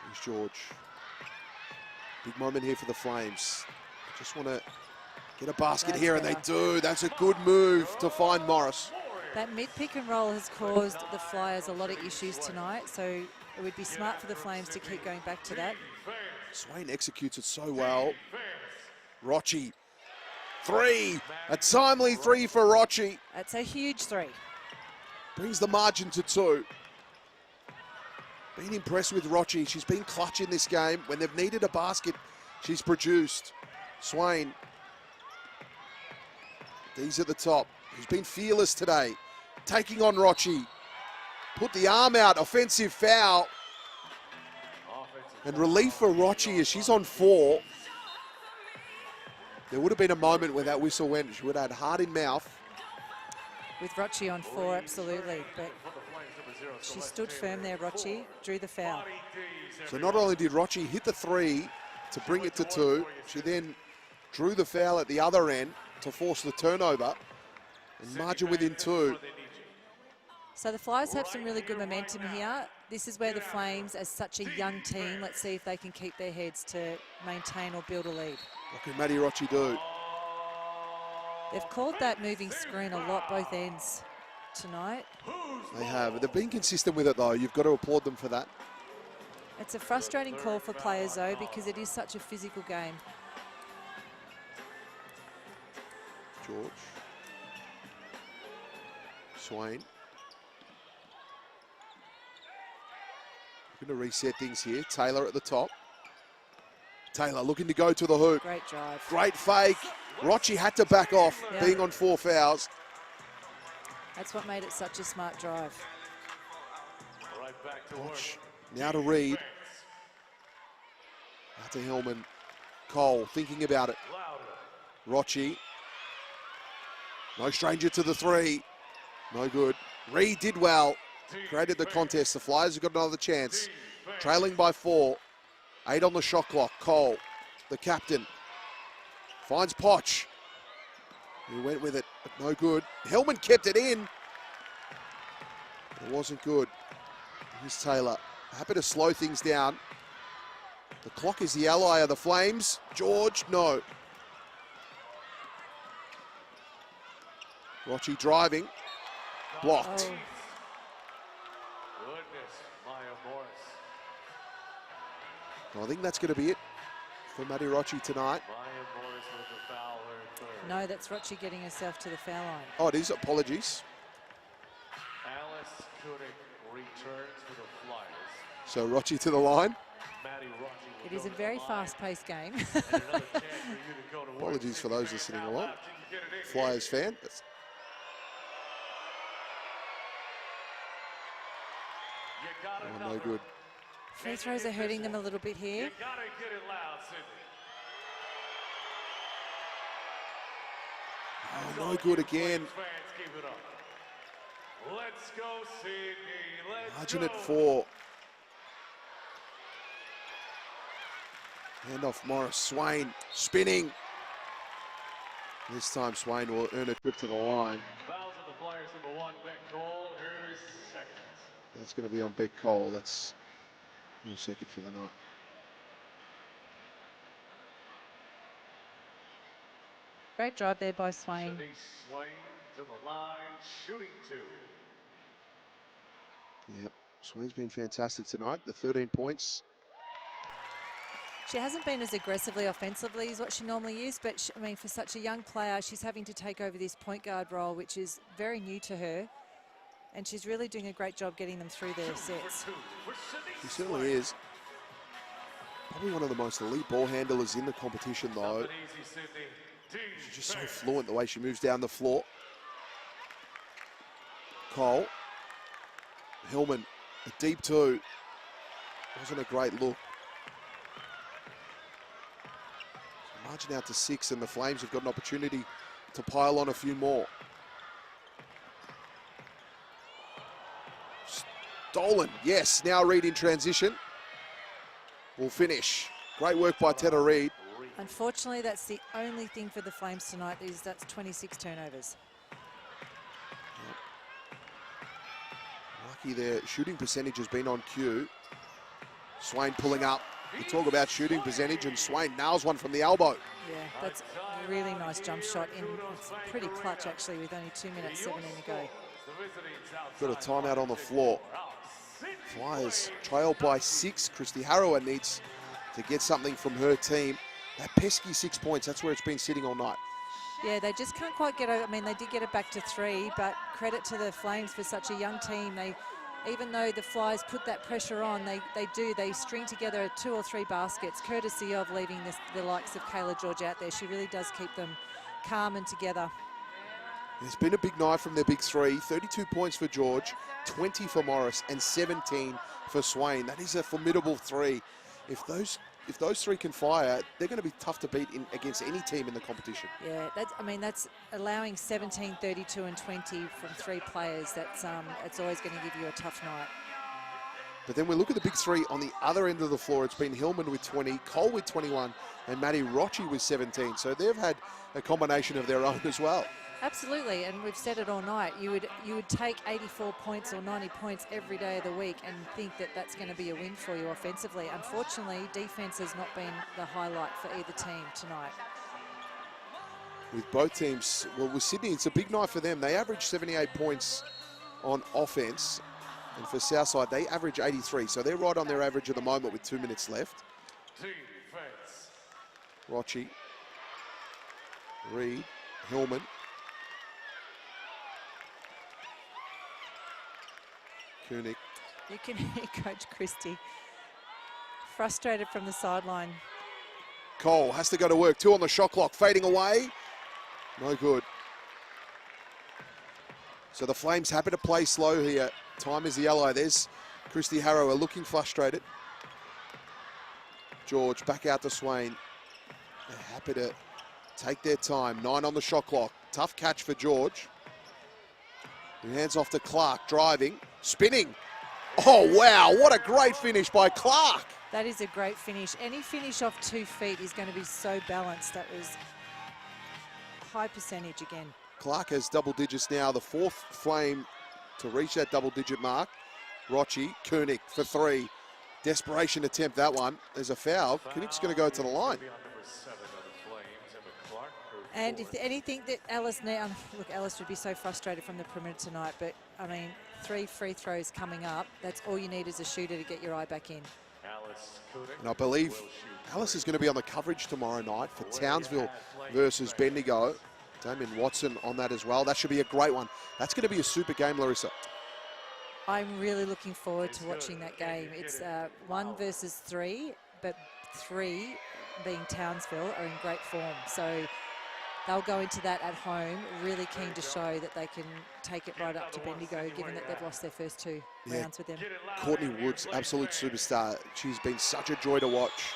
Here's George. Big moment here for the Flames. They just want to get a basket here, and they do. That's a good move to find Morris. That mid-pick and roll has caused the Flyers a lot of issues tonight, so it would be smart for the Flames to keep going back to that. Swain executes it so well. Rochi, 3. A timely 3 for Rochi. That's a huge 3. Brings the margin to 2. Been impressed with Rochi. She's been clutch in this game. When they've needed a basket, she's produced. Swain. Dees at the top. He's been fearless today. Taking on Rochi. Put the arm out. Offensive foul. And relief for Rochi as she's on 4. There would have been a moment where that whistle went. She would have had heart in mouth. With Rochi on 4, absolutely. But she stood firm there, Rochi, drew the foul. So not only did Rochi hit the 3 to bring it to 2, she then drew the foul at the other end to force the turnover and margin within 2. So the Flyers have some really good momentum here. This is where the Flames, as such a young team, let's see if they can keep their heads to maintain or build a lead. What can Maddie Rochi do? They've called that moving screen a lot, both ends tonight. They have. They've been consistent with it, though. You've got to applaud them for that. It's a frustrating call for players, though, because it is such a physical game. George. Swain. Looking to reset things here. Taylor at the top. Taylor looking to go to the hoop. Great drive. Great fake. Rochi had to back off, being on 4 fouls. That's what made it such a smart drive. Watch. Now to Reed. Out to Hillman. Cole thinking about it. Rochi. No stranger to the three. No good. Reed did well. Created the contest. The Flyers have got another chance. Trailing by 4. 8 on the shot clock. Cole, the captain, finds Poch. He went with it, but no good. Hillman kept it in. It wasn't good. Here's Taylor. Happy to slow things down. The clock is the ally of the Flames. George, no. Rochi driving. Blocked. I think that's going to be it for Maddie Rochi tonight. No, that's Rochi getting herself to the foul line. Oh, it is. Apologies. Alice Kunik returns for the Flyers. So Rochi to the line. It is a very fast-paced game. Apologies for those listening along. Flyers fan. Oh, no good. Free throws are hurting them a little bit here. You gotta get it loud, Sydney. Oh, no good again. Keep it up. Let's go, Sydney. Let's Margin go. at 4. Hand off Morris. Swain spinning. This time Swain will earn a trip to the line. Fouls of the Flyers, number 1, Beck Cole. Here's second. That's going to be on Beck Cole. That's your second for the night. Great drive there by Swain. Sydney Swain to the line, shooting 2. Yep, Swain's been fantastic tonight. The 13 points. She hasn't been as aggressively offensively as what she normally is, but I mean, for such a young player, she's having to take over this point guard role, which is very new to her. And she's really doing a great job getting them through their sets. She certainly is. Probably one of the most elite ball handlers in the competition, though. She's just so fluent the way she moves down the floor. Cole. Hillman, a deep 2. Wasn't a great look. Margin out to 6, and the Flames have got an opportunity to pile on a few more. Stolen, yes. Now Reed in transition. Will finish. Great work by Tedder Reed. Unfortunately, that's the only thing for the Flames tonight, is that's 26 turnovers. Lucky their shooting percentage has been on cue. Swain pulling up. We talk about shooting percentage, and Swain nails one from the elbow. Yeah, that's a really nice jump shot. It's pretty clutch, actually, with only 2 minutes 17 to go. Got a timeout on the floor. Flyers trail by 6. Christy Harrower needs to get something from her team. That pesky 6 points, that's where it's been sitting all night. Yeah, they just can't quite get over. I mean, they did get it back to 3, but credit to the Flames for such a young team. Even though the Flyers put that pressure on, they string together 2 or 3 baskets, courtesy of leaving the likes of Kayla George out there. She really does keep them calm and together. It's been a big night from their big 3. 32 points for George, 20 for Morris, and 17 for Swain. That is a formidable 3. If those 3 can fire, they're going to be tough to beat against any team in the competition. Yeah, that's allowing 17, 32, and 20 from 3 players. That's always going to give you a tough night. But then we look at the big 3 on the other end of the floor. It's been Hillman with 20, Cole with 21, and Maddie Rochi with 17. So they've had a combination of their own as well. Absolutely, and we've said it all night. You would take 84 points or 90 points every day of the week and think that that's going to be a win for you offensively. Unfortunately, defense has not been the highlight for either team tonight. With both teams, well, with Sydney, it's a big night for them. They average 78 points on offense, and for Southside, they average 83. So they're right on their average at the moment with 2 minutes left. Defense. Rochi, Reed, Hillman. Kunik. You can hear Coach Christie frustrated from the sideline. Cole has to go to work. 2 on the shot clock, fading away. No good. So the Flames happy to play slow here. Time is the ally. There's Christy Harrower looking frustrated. George back out to Swain. They're happy to take their time. 9 on the shot clock. Tough catch for George. He hands off to Clark, driving, spinning. Oh, wow, what a great finish by Clark. That is a great finish. Any finish off 2 feet is going to be so balanced. That was high percentage again. Clark has double digits now, the 4th Flame to reach that double-digit mark. Rochi, Koenig for 3. Desperation attempt, that one. There's a foul. Koenig's going to go to the line. And if anything that Alice now, look, Alice would be so frustrated from the perimeter tonight, but I mean, 3 free throws coming up. That's all you need as a shooter to get your eye back in. And I believe Alice is going to be on the coverage tomorrow night for Townsville versus Bendigo. Damien Watson on that as well. That should be a great one. That's going to be a super game, Larissa. I'm really looking forward to watching that game. It's 1 versus 3, but 3, being Townsville, are in great form. So they'll go into that at home, really keen to show that they can take it right up to Bendigo, given that they've lost their first 2 rounds with them. Courtney Woods, absolute superstar. She's been such a joy to watch.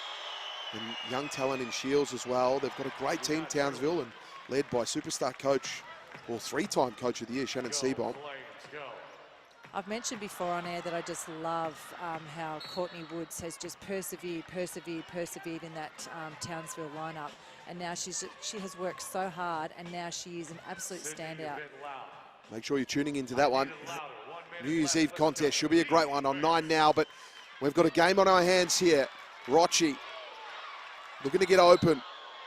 And young talent in Shields as well. They've got a great team, Townsville, and led by superstar coach, or 3-time coach of the year, Shannon Seabohm. I've mentioned before on air that I just love how Courtney Woods has just persevered in that Townsville lineup. And now she has worked so hard, and now she is an absolute standout. Make sure you're tuning into that one. New Year's Eve contest should be a great one on 9 now, but we've got a game on our hands here. Rochi looking to get open.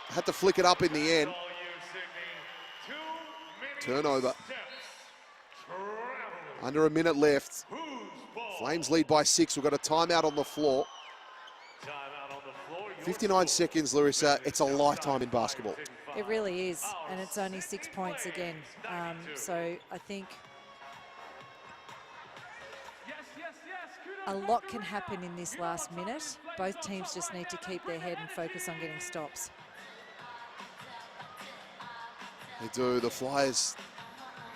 Had to flick it up in the end. Turnover. Under a minute left. Flames lead by 6. We've got a timeout on the floor. 59 seconds, Larissa. It's a lifetime in basketball. It really is, and it's only 6 points again. So I think a lot can happen in this last minute. Both teams just need to keep their head and focus on getting stops. They do. The Flyers,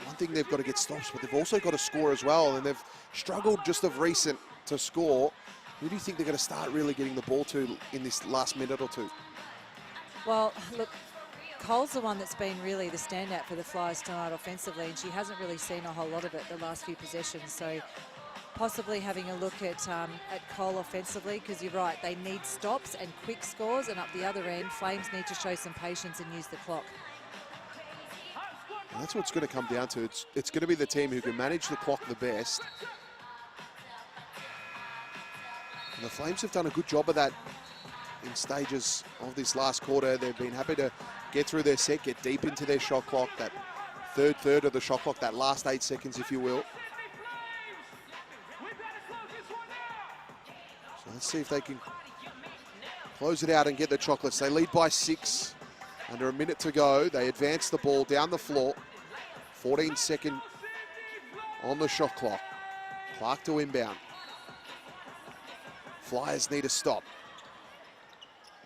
one thing, they've got to get stops, but they've also got to score as well, and they've struggled just of recent to score. Who do you think they're going to start really getting the ball to in this last minute or 2? Well, look, Cole's the one that's been really the standout for the Flyers tonight offensively, and she hasn't really seen a whole lot of it the last few possessions. So possibly having a look at Cole offensively, because you're right, they need stops and quick scores, and up the other end, Flames need to show some patience and use the clock. And that's what it's going to come down to. It's going to be the team who can manage the clock the best. And the Flames have done a good job of that in stages of this last quarter. They've been happy to get through their set, get deep into their shot clock, that third of the shot clock, that last 8 seconds, if you will. So let's see if they can close it out and get the chocolates. They lead by 6. Under a minute to go. They advance the ball down the floor. 14-second on the shot clock. Clark to inbound. Flyers need a stop.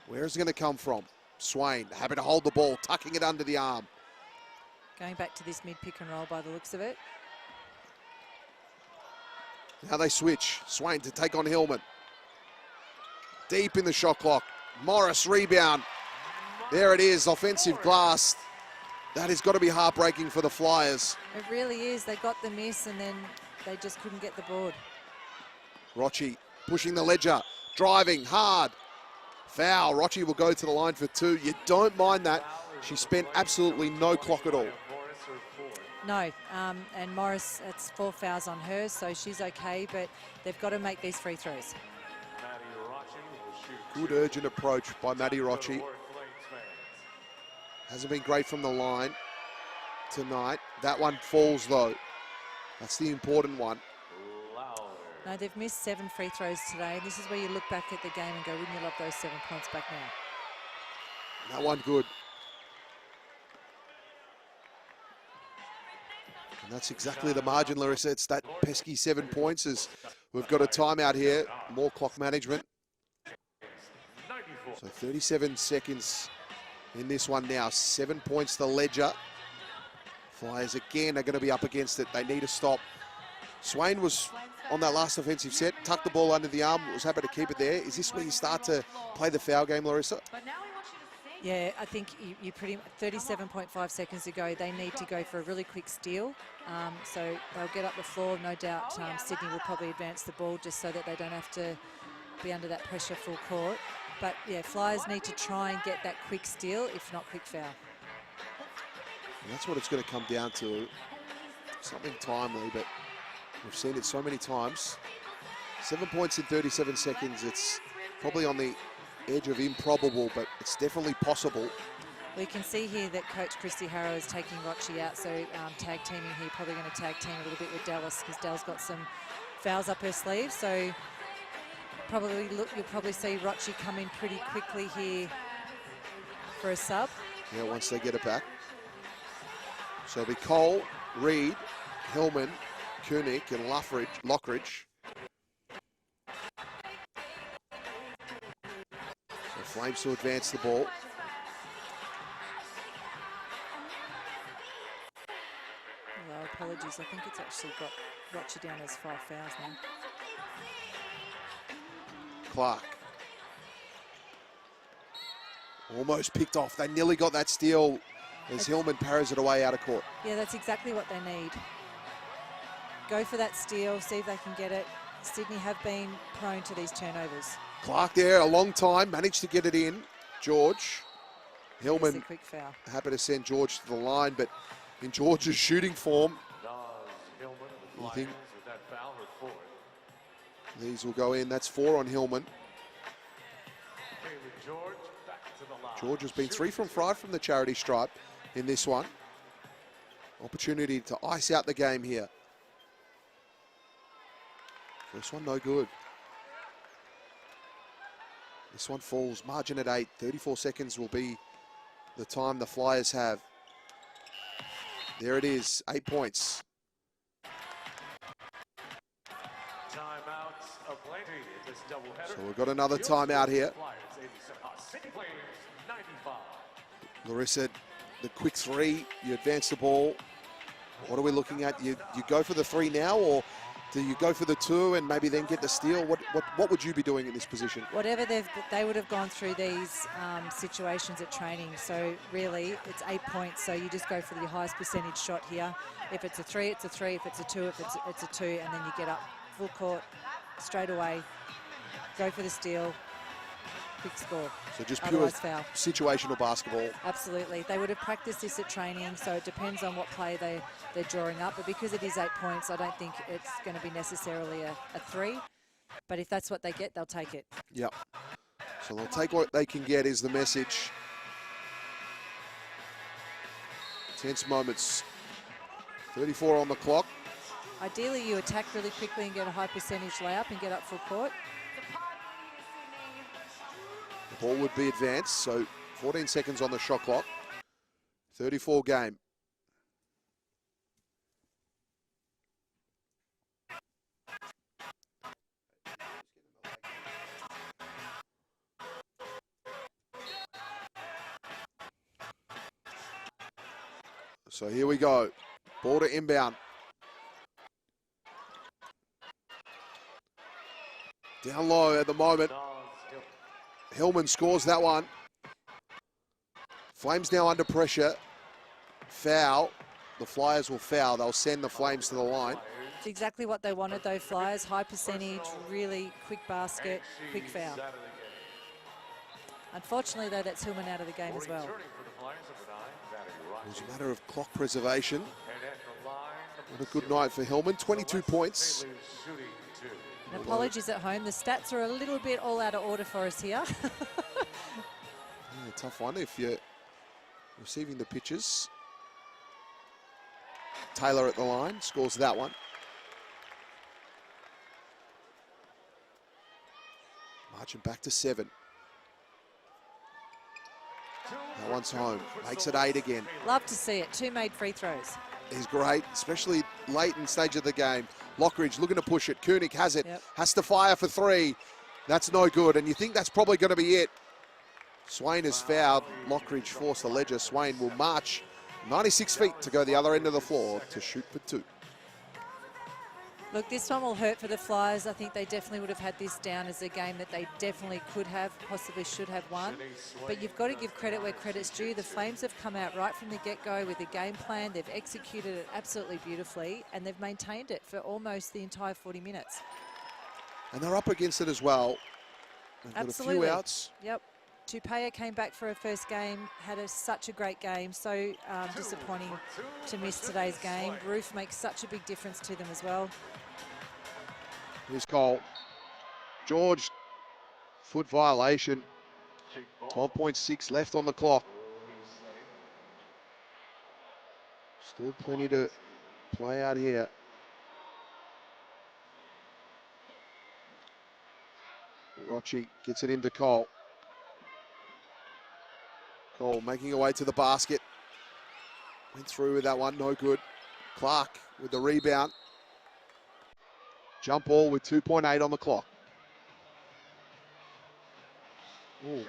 Where is it going to come from? Swain, happy to hold the ball, tucking it under the arm. Going back to this mid-pick and roll by the looks of it. Now they switch. Swain to take on Hillman. Deep in the shot clock. Morris rebound. There it is, offensive glass. That has got to be heartbreaking for the Flyers. It really is. They got the miss and then they just couldn't get the board. Rochi pushing the ledger, driving hard. Foul. Rochi will go to the line for 2. You don't mind that. She spent absolutely no clock at all. No, and Morris, it's 4 fouls on her, so she's okay, but they've got to make these free throws. Good urgent approach by Maddie Rochi. Hasn't been great from the line tonight. That one falls though. That's the important one. No, they've missed 7 free throws today. This is where you look back at the game and go, wouldn't you love those 7 points back now? That one good. And that's exactly the margin, Larissa. It's that pesky 7 points as we've got a timeout here. More clock management. So 37 seconds in this one now. 7 points to ledger. Flyers again are going to be up against it. They need a stop. Swain was on that last offensive set, tucked the ball under the arm, was happy to keep it there. Is this where you start to play the foul game, Larissa? Yeah, I think you pretty 37.5 seconds to go. They need to go for a really quick steal. So they'll get up the floor. No doubt Sydney will probably advance the ball just so that they don't have to be under that pressure full court. But yeah, Flyers need to try and get that quick steal, if not quick foul. And that's what it's going to come down to. Something timely, but we've seen it so many times. 7 points in 37 seconds. It's probably on the edge of improbable, but it's definitely possible. We can see here that Coach Christy Harrow is taking Rochi out, so tag teaming here, probably going to tag team a little bit with Dallas because Dal's got some fouls up her sleeve. So probably you'll probably see Rochi come in pretty quickly here for a sub. Yeah, once they get it back. So it'll be Cole, Reed, Hillman, Koenig, and Lockridge. So Flames to advance the ball. Well, apologies. I think it's actually got Rochi down as 5 fouls now. Clark. Almost picked off. They nearly got that steal as Hillman parries it away out of court. Yeah, that's exactly what they need. Go for that steal, see if they can get it. Sydney have been prone to these turnovers. Clark there, a long time, managed to get it in. George. Hillman quick foul. Happy to send George to the line, but in George's shooting form, you think these will go in. That's 4 on Hillman. George has been 3 from 5 from the charity stripe in this one. Opportunity to ice out the game here. First one, no good. This one falls, margin at 8. 34 seconds will be the time the Flyers have. There it is, 8 points. So we've got another timeout here. Larissa, the quick 3, you advance the ball. What are we looking at? You go for the 3 now, or do you go for the 2 and maybe then get the steal? What would you be doing in this position? Whatever they would have gone through these situations at training. So really, it's 8 points. So you just go for the highest percentage shot here. If it's a 3, it's a 3. If it's a 2, it's a 2, and then you get up full court straight away. Go for the steal. Quick score. So just pure foul. Situational basketball. Absolutely. They would have practiced this at training, so it depends on what play they're drawing up. But because it is 8 points, I don't think it's going to be necessarily a 3. But if that's what they get, they'll take it. Yep. So they'll take what they can get is the message. Tense moments. 34 on the clock. Ideally, you attack really quickly and get a high percentage layup and get up full court. The ball would be advanced, so 14 seconds on the shot clock. 34 game. So here we go. Ball to inbound. Down low at the moment. Hillman scores that one. Flames now under pressure. Foul. The Flyers will foul. They'll send the Flames to the line. It's exactly what they wanted, though, Flyers. High percentage, really quick basket, quick foul. Unfortunately, though, that's Hillman out of the game as well. It was a matter of clock preservation. What a good night for Hillman. 22 points. And apologies at home. The stats are a little bit all out of order for us here. Yeah, tough one if you're receiving the pitches. Taylor at the line, scores that one. Marching back to 7. That one's home, makes it 8 again. Love to see it. 2 made free throws. He's great, especially late in stage of the game. Lockridge looking to push it. Koenig has it, has to fire for 3. That's no good, and you think that's probably going to be it. Swain is fouled. Lockridge forced the ledger. Swain will march 96 feet to go the other end of the floor to shoot for 2. Look, this one will hurt for the Flyers. I think they definitely would have had this down as a game that they definitely could have, possibly should have won. But you've got to give credit where credit's due. The Flames have come out right from the get-go with a game plan. They've executed it absolutely beautifully, and they've maintained it for almost the entire 40 minutes. And they're up against it as well. They've Absolutely. got a few outs. Yep. Tupaya came back for her first game, had such a great game. So disappointing to miss today's game. Roof makes such a big difference to them as well. Here's Cole. George, foot violation. 12.6 left on the clock. Still plenty to play out here. Rochi gets it into Cole. Cole making her way to the basket. Went through with that one, no good. Clark with the rebound. Jump ball with 2.8 on the clock. Ooh,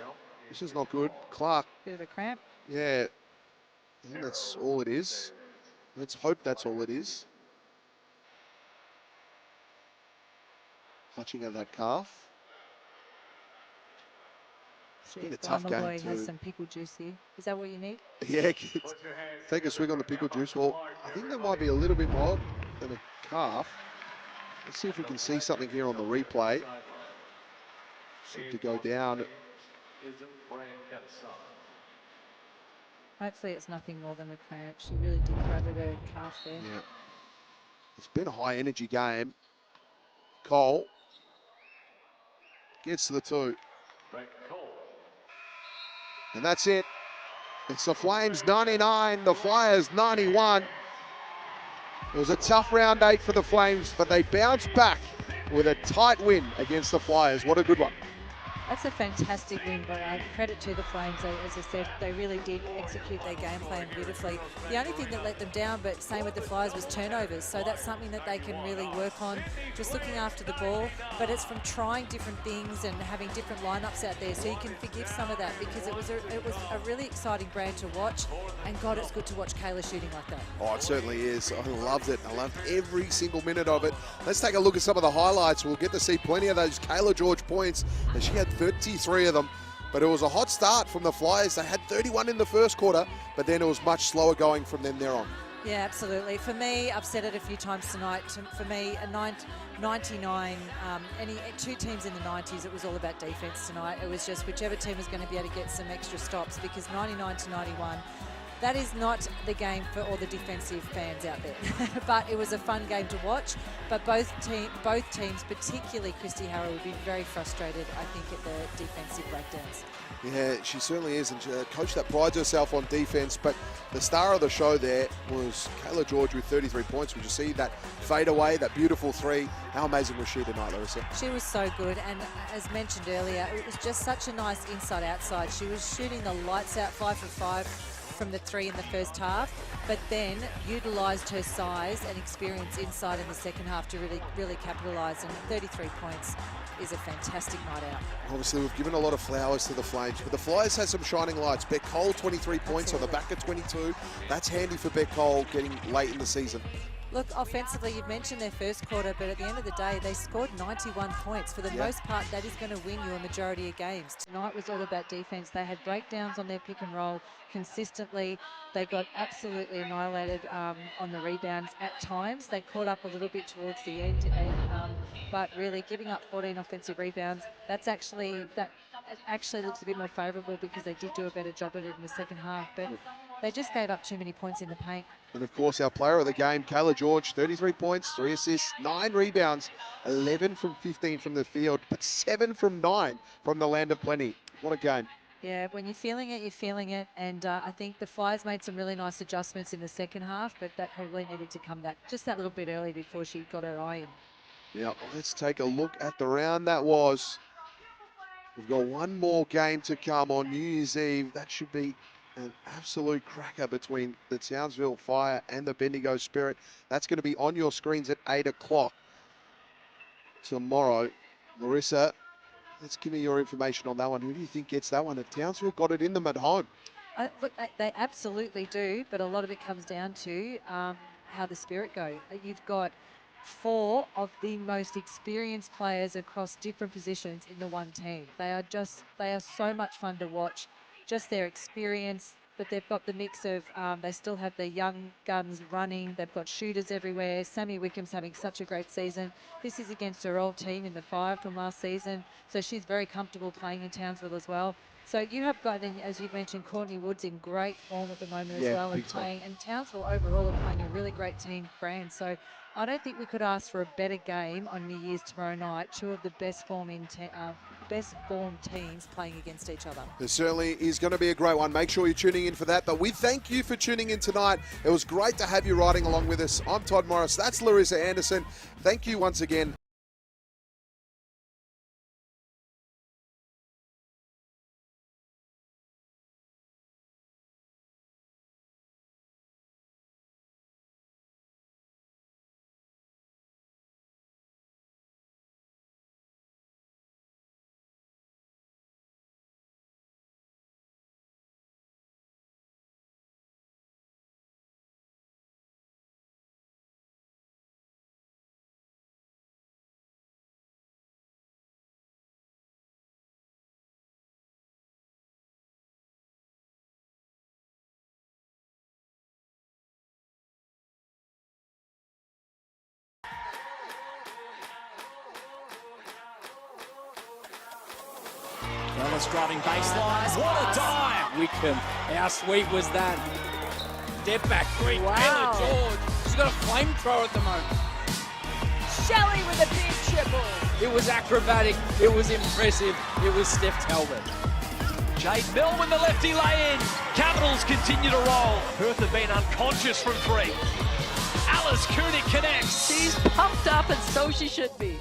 this is not good. Clark. Bit of a cramp. Yeah, I think that's all it is. Let's hope that's all it is. Clutching at that calf. It's been a tough game too. Has some pickle juice here. Is that what you need? Yeah, kids. Take a swig on the pickle juice. Well, I think that might be a little bit more than a calf. Let's see if we can see something here on the replay. Seemed to go down. Hopefully it's nothing more than a cramp. She really did grab her calf there. Yeah. It's been a high energy game. Cole gets to the 2. And that's it. It's the Flames 99, the Flyers 91. It was a tough round 8 for the Flames, but they bounced back with a tight win against the Flyers. What a good one. That's a fantastic win, but credit to the Flames. As I said, they really did execute their game plan beautifully. The only thing that let them down, but same with the Flyers, was turnovers. So that's something that they can really work on, just looking after the ball. But it's from trying different things and having different lineups out there. So you can forgive some of that, because it was a really exciting brand to watch. And God, it's good to watch Kayla shooting like that. Oh, it certainly is. I loved it. I loved every single minute of it. Let's take a look at some of the highlights. We'll get to see plenty of those Kayla George points, and she had 33 of them. But it was a hot start from the Flyers. They had 31 in the first quarter, but then it was much slower going from then there on. Yeah, absolutely. For me, I've said it a few times tonight, for me, a 99, any 2 teams in the 90s, it was all about defense tonight. It was just whichever team was going to be able to get some extra stops, because 99 to 91, that is not the game for all the defensive fans out there. But it was a fun game to watch. But both teams, particularly Christy Harrow, would be very frustrated, I think, at the defensive breakdowns. Yeah, she certainly is, and she's a coach that prides herself on defense. But the star of the show there was Kayla George with 33 points. Would you see that fade away, that beautiful 3? How amazing was she tonight, Larissa? She was so good, and as mentioned earlier, it was just such a nice inside-outside. She was shooting the lights out, 5 for 5 from the 3 in the first half, but then utilised her size and experience inside in the second half to really capitalise, and 33 points is a fantastic night out. Obviously, we've given a lot of flowers to the Flames, but the Flyers had some shining lights. Beck Cole, 23 points on the back of 22. That's handy for Beck Cole getting late in the season. Look, offensively, you've mentioned their first quarter, but at the end of the day, they scored 91 points. For the most part, that is going to win you a majority of games. Tonight was all about defense. They had breakdowns on their pick and roll consistently. They got absolutely annihilated on the rebounds at times. They caught up a little bit towards the end, but really giving up 14 offensive rebounds, that actually looks a bit more favourable, because they did do a better job of it in the second half. But they just gave up too many points in the paint. And of course, our player of the game, Kayla George, 33 points, 3 assists, 9 rebounds, 11 from 15 from the field, but 7 from 9 from the land of plenty. What a game. Yeah, when you're feeling it, you're feeling it. And I think the Flyers made some really nice adjustments in the second half, but that probably needed to come back just that little bit early before she got her eye in. Yeah, let's take a look at the round that was. We've got one more game to come on New Year's Eve. That should be an absolute cracker between the Townsville Fire and the Bendigo Spirit. That's going to be on your screens at 8 o'clock tomorrow. Larissa, let's give me your information on that one. Who do you think gets that one? If Townsville got it in them at home. Look, they absolutely do, but a lot of it comes down to how the Spirit go. You've got 4 of the most experienced players across different positions in the one team. They are so much fun to watch, just their experience, but they've got the mix of, they still have their young guns running, they've got shooters everywhere. Sammy Wickham's having such a great season. This is against her old team in the 5 from last season, so she's very comfortable playing in Townsville as well. So you have got, as you mentioned, Courtney Woods in great form at the moment as well, and playing, and Townsville overall are playing a really great team brand. So I don't think we could ask for a better game on New Year's tomorrow night. 2 of the best formed teams playing against each other. There certainly is going to be a great one. Make sure you're tuning in for that. But we thank you for tuning in tonight. It was great to have you riding along with us. I'm Todd Morris. That's Larissa Anderson. Thank you once again. Ellis driving baseline. What a dive! Wickham. How sweet was that? Step back three. Wow. Taylor George. She's got a flamethrower at the moment. Shelley with a big triple. It was acrobatic. It was impressive. It was Steph Talbot. Jade Milne with the lefty lay-in. Capitals continue to roll. Perth have been unconscious from 3. Alice Koenig connects. She's pumped up, and so she should be.